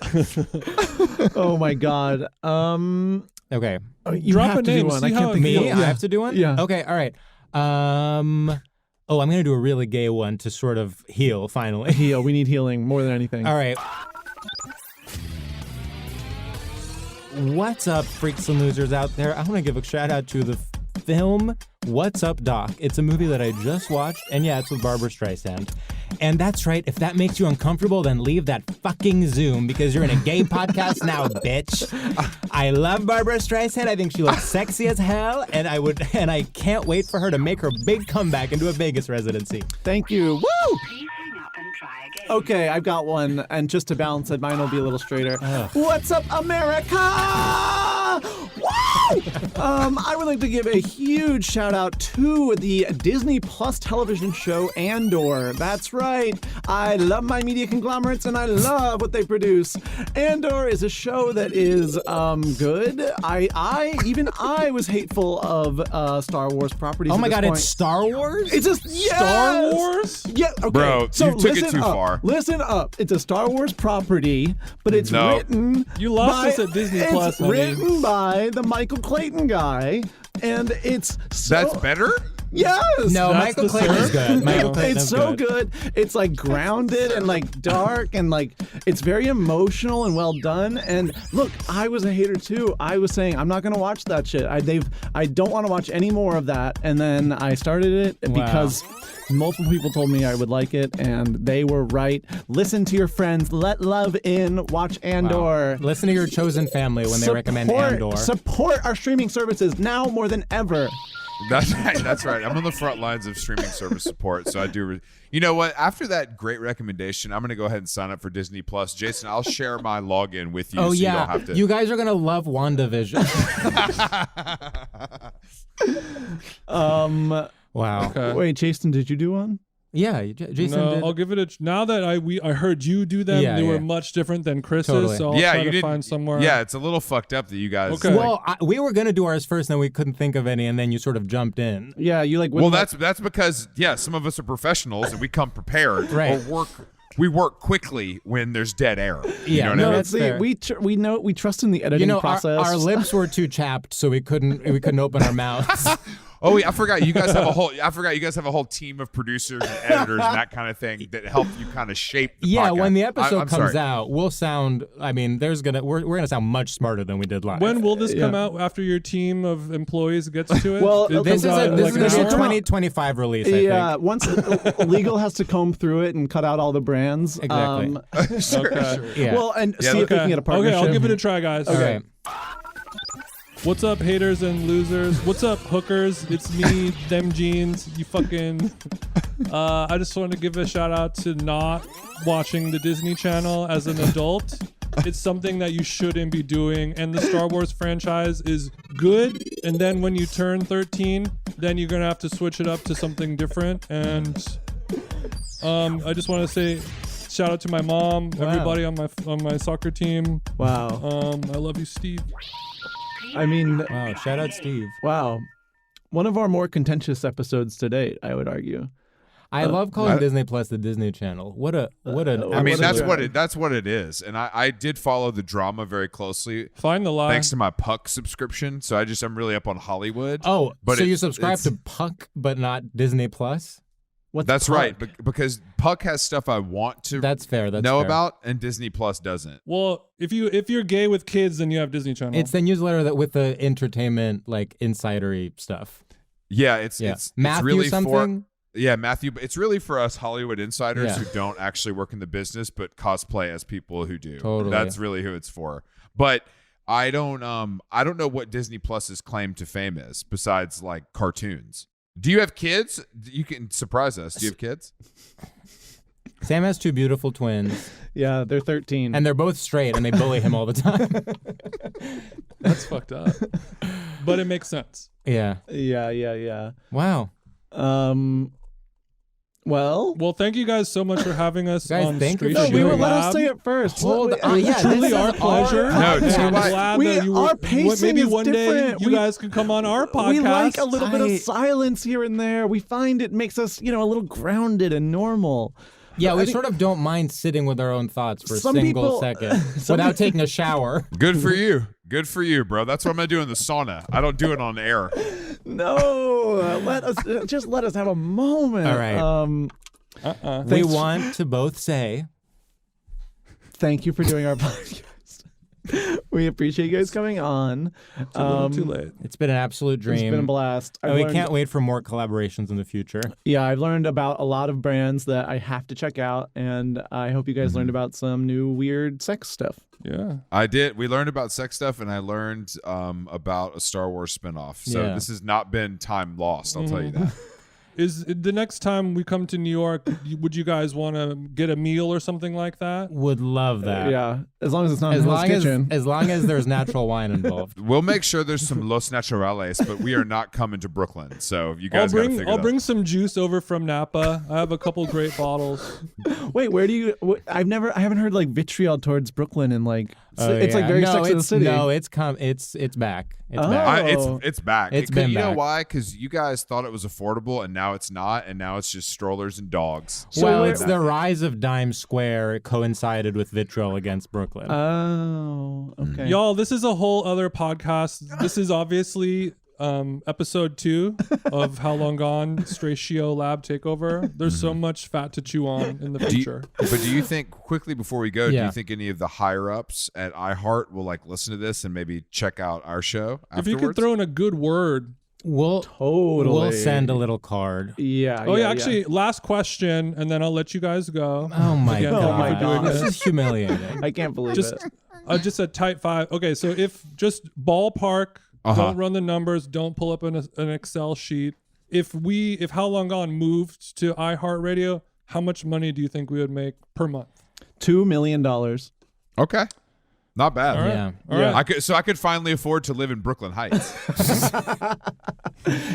Oh my god. okay, You Drop have a to do name, one. see I how can't it think me, of I it. have to do one. Yeah. Okay. All right. Oh, I'm gonna do a really gay one to sort of heal finally. Heal. We need healing more than anything. All right. What's up, freaks and losers out there? I want to give a shout out to the film What's Up, Doc. It's a movie that I just watched, and yeah, it's with Barbara Streisand. And that's right, if that makes you uncomfortable, then leave that fucking Zoom because you're in a gay podcast now, bitch. I love Barbara Streisand. I think she looks sexy as hell, and I can't wait for her to make her big comeback into a Vegas residency. Thank you. Woo! Please hang up and try again. Okay, I've got one, and just to balance it, mine will be a little straighter. What's up, America? Woo! I would like to give a huge shout out to the Disney Plus television show Andor. That's right. I love my media conglomerates and I love what they produce. Andor is a show that is good. I was hateful of Star Wars properties. Oh at my this god, point. it's Star Wars? It's just yes! Star Wars? Yeah, okay. Bro, so you took it listen too up. far. Listen up. It's a Star Wars property, but it's No. written. You lost by, us at Disney it's Plus, honey. written by the Michael Clayton guy, and it's so. That's better? Yes. No, That's Michael the Clayton is search? good. Michael No. Clayton It's is so good. It's like grounded and like dark and like it's very emotional and well done. And look, I was a hater too. I was saying I'm not gonna watch that shit. I don't want to watch any more of that. And then I started it because multiple people told me I would like it, and they were right. Listen to your friends. Let love in. Watch Andor. Listen to your chosen family when they recommend Andor. Support our streaming services now more than ever. That's right. That's right. I'm on the front lines of streaming service support, so I do. You know what? After that great recommendation, I'm going to go ahead and sign up for Disney Plus. Jason, I'll share my login with you. Oh so you don't yeah, have to. you guys are gonna love WandaVision. Wow. Okay. Wait, Jason, did you do one? Yeah, Jason No, did. I'll give it a. Now that I heard you do them, Yeah, they were yeah. much different than Chris's. Totally. So I'll yeah, try you to didn't. find somewhere. Yeah, it's a little fucked up that you guys. Okay. Well, we were gonna do ours first, and then we couldn't think of any, and then you sort of jumped in. Yeah, you like. Well, that's because some of us are professionals and we come prepared. Right. Or we work quickly when there's dead air. You Yeah, know what no, I mean? that's fair. we trust in the editing You know, process. our lips were too chapped, so we couldn't open our mouths. Oh, I forgot you guys have a whole. I forgot you guys have a whole team of producers and editors and that kind of thing that help you kind of shape. The Yeah, podcast. when the episode I'm comes sorry. out, we'll sound. I mean, we're gonna sound much smarter than we did live. When will this come out? After your team of employees gets to it? Well, It this comes is out in this like is an gonna be a hour? 2025 release. I yeah, think. once legal has to comb through it and cut out all the brands. Exactly. Okay. Yeah. Well, and Yeah, see if we Okay. can get a partnership. Okay, I'll give it a try, guys. Okay. What's up, haters and losers? What's up, hookers? It's me, them jeans. You fucking. I just wanted to give a shout out to not watching the Disney Channel as an adult. It's something that you shouldn't be doing. And the Star Wars franchise is good. And then when you turn 13, then you're going to have to switch it up to something different. And I just want to say shout out to my mom, everybody on my soccer team. Wow. I love you, Steve. I mean, Wow. Shout out Steve. wow. one of our more contentious episodes to date, I would argue. I love calling Disney Plus the Disney Channel. What an I mean, that's what what it is. And I did follow the drama very closely. Find the lie. Thanks to my Puck subscription. So I'm really up on Hollywood. Oh, but so you subscribe to Puck but not Disney Plus? That's right, because Puck has stuff I want to That's fair. know about, and Disney Plus doesn't. Well, if you're gay with kids, then you have Disney Channel. It's the newsletter that with the entertainment like insidery stuff. Yeah, it's Matthew really something. Matthew. It's really for us Hollywood insiders who don't actually work in the business but cosplay as people who do. Totally. That's really who it's for. But I don't know what Disney Plus's claim to fame is besides like cartoons. Do you have kids? You can surprise us. Do you have kids? Sam has 2 beautiful twins, Yeah, they're 13. and they're both straight, and they bully him all the time. That's fucked up. But it makes sense. Yeah. Yeah. Wow. Well, thank you guys so much for having us Guys, on thank you StraightioLab. for we were doing let us Lab. say it first. Hold Wait, on. It's truly our pleasure. No, and I'm why- glad we- that you our were, pacing maybe is one day different. you We- guys can come on our podcast. we like a little bit of Tight. silence here and there. We find it makes us, a little grounded and normal. Yeah, I we think- sort of don't mind sitting with our own thoughts for a Some single people- second some without people- taking a shower. Good for you. Good for you, bro. That's what I'm gonna do in the sauna. I don't do it on air. No, let us have a moment. All right. We Thanks- want to both say Thank you for doing our podcast. We appreciate you guys coming on. It's a little too late. it's been an absolute dream. It's been a blast. And we can't wait for more collaborations in the future. Yeah, I've learned about a lot of brands that I have to check out, and I hope you guys learned about some new weird sex stuff. Yeah. I did. We learned about sex stuff, and I learned about a Star Wars spinoff. So Yeah. this has not been time lost. I'll tell you that. Is the next time we come to New York, would you guys want to get a meal or something like that? Would love that. Yeah, as long as it's not As in Hell's long as, Kitchen. as long as there's natural wine involved. We'll make sure there's some Los Naturales, but we are not coming to Brooklyn. So you guys got to figure I'll that bring some juice over from Napa. I have a couple great bottles. Wait, where do you? I haven't heard like vitriol towards Brooklyn and like it's like yeah. very no, Sex and the City. No, it's back. It's Oh. back. It's back. It's been you know back. why? Because you guys thought it was affordable, and now it's not, and now it's just strollers and dogs. So well, where- it's the rise of Dime Square coincided with vitriol against Brooklyn. Oh, okay. Y'all, this is a whole other podcast. This is obviously episode 2 of How Long Gone StraightioLab Takeover. There's so much fat to chew on in the future. But do you think, quickly before we go, do Yeah. you think any of the higher ups at iHeart will like listen to this and maybe check out our show If you afterwards? could throw in a good word. We'll Totally. send a little card. Yeah. Oh yeah, actually, last question, and then I'll let you guys go. Oh my Again, god! Oh my doing God. This is humiliating. I can't believe Just, it. just a tight 5. Okay, so if just ballpark, don't run the numbers, don't pull up an Excel sheet. If How Long Gone moved to iHeartRadio, how much money do you think we would make per month? $2 million. Okay, not bad. All right. Yeah. All right. I could finally afford to live in Brooklyn Heights.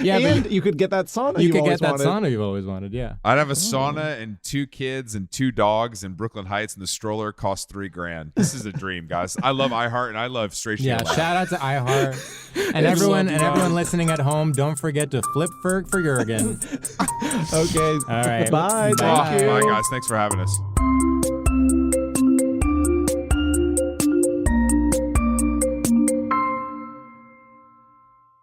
Yeah, And but you could get that sauna. you could always get that wanted. sauna you've always wanted. Yeah. I'd have a sauna and 2 kids and 2 dogs in Brooklyn Heights, and the stroller costs $3,000. This is a dream, guys. I love iHeart and I love StraightioLab. Yeah. Shout out to iHeart and everyone listening at home. Don't forget to flip for Juergen. Okay. All right. Bye. Bye. Thank you. Bye, guys. Thanks for having us.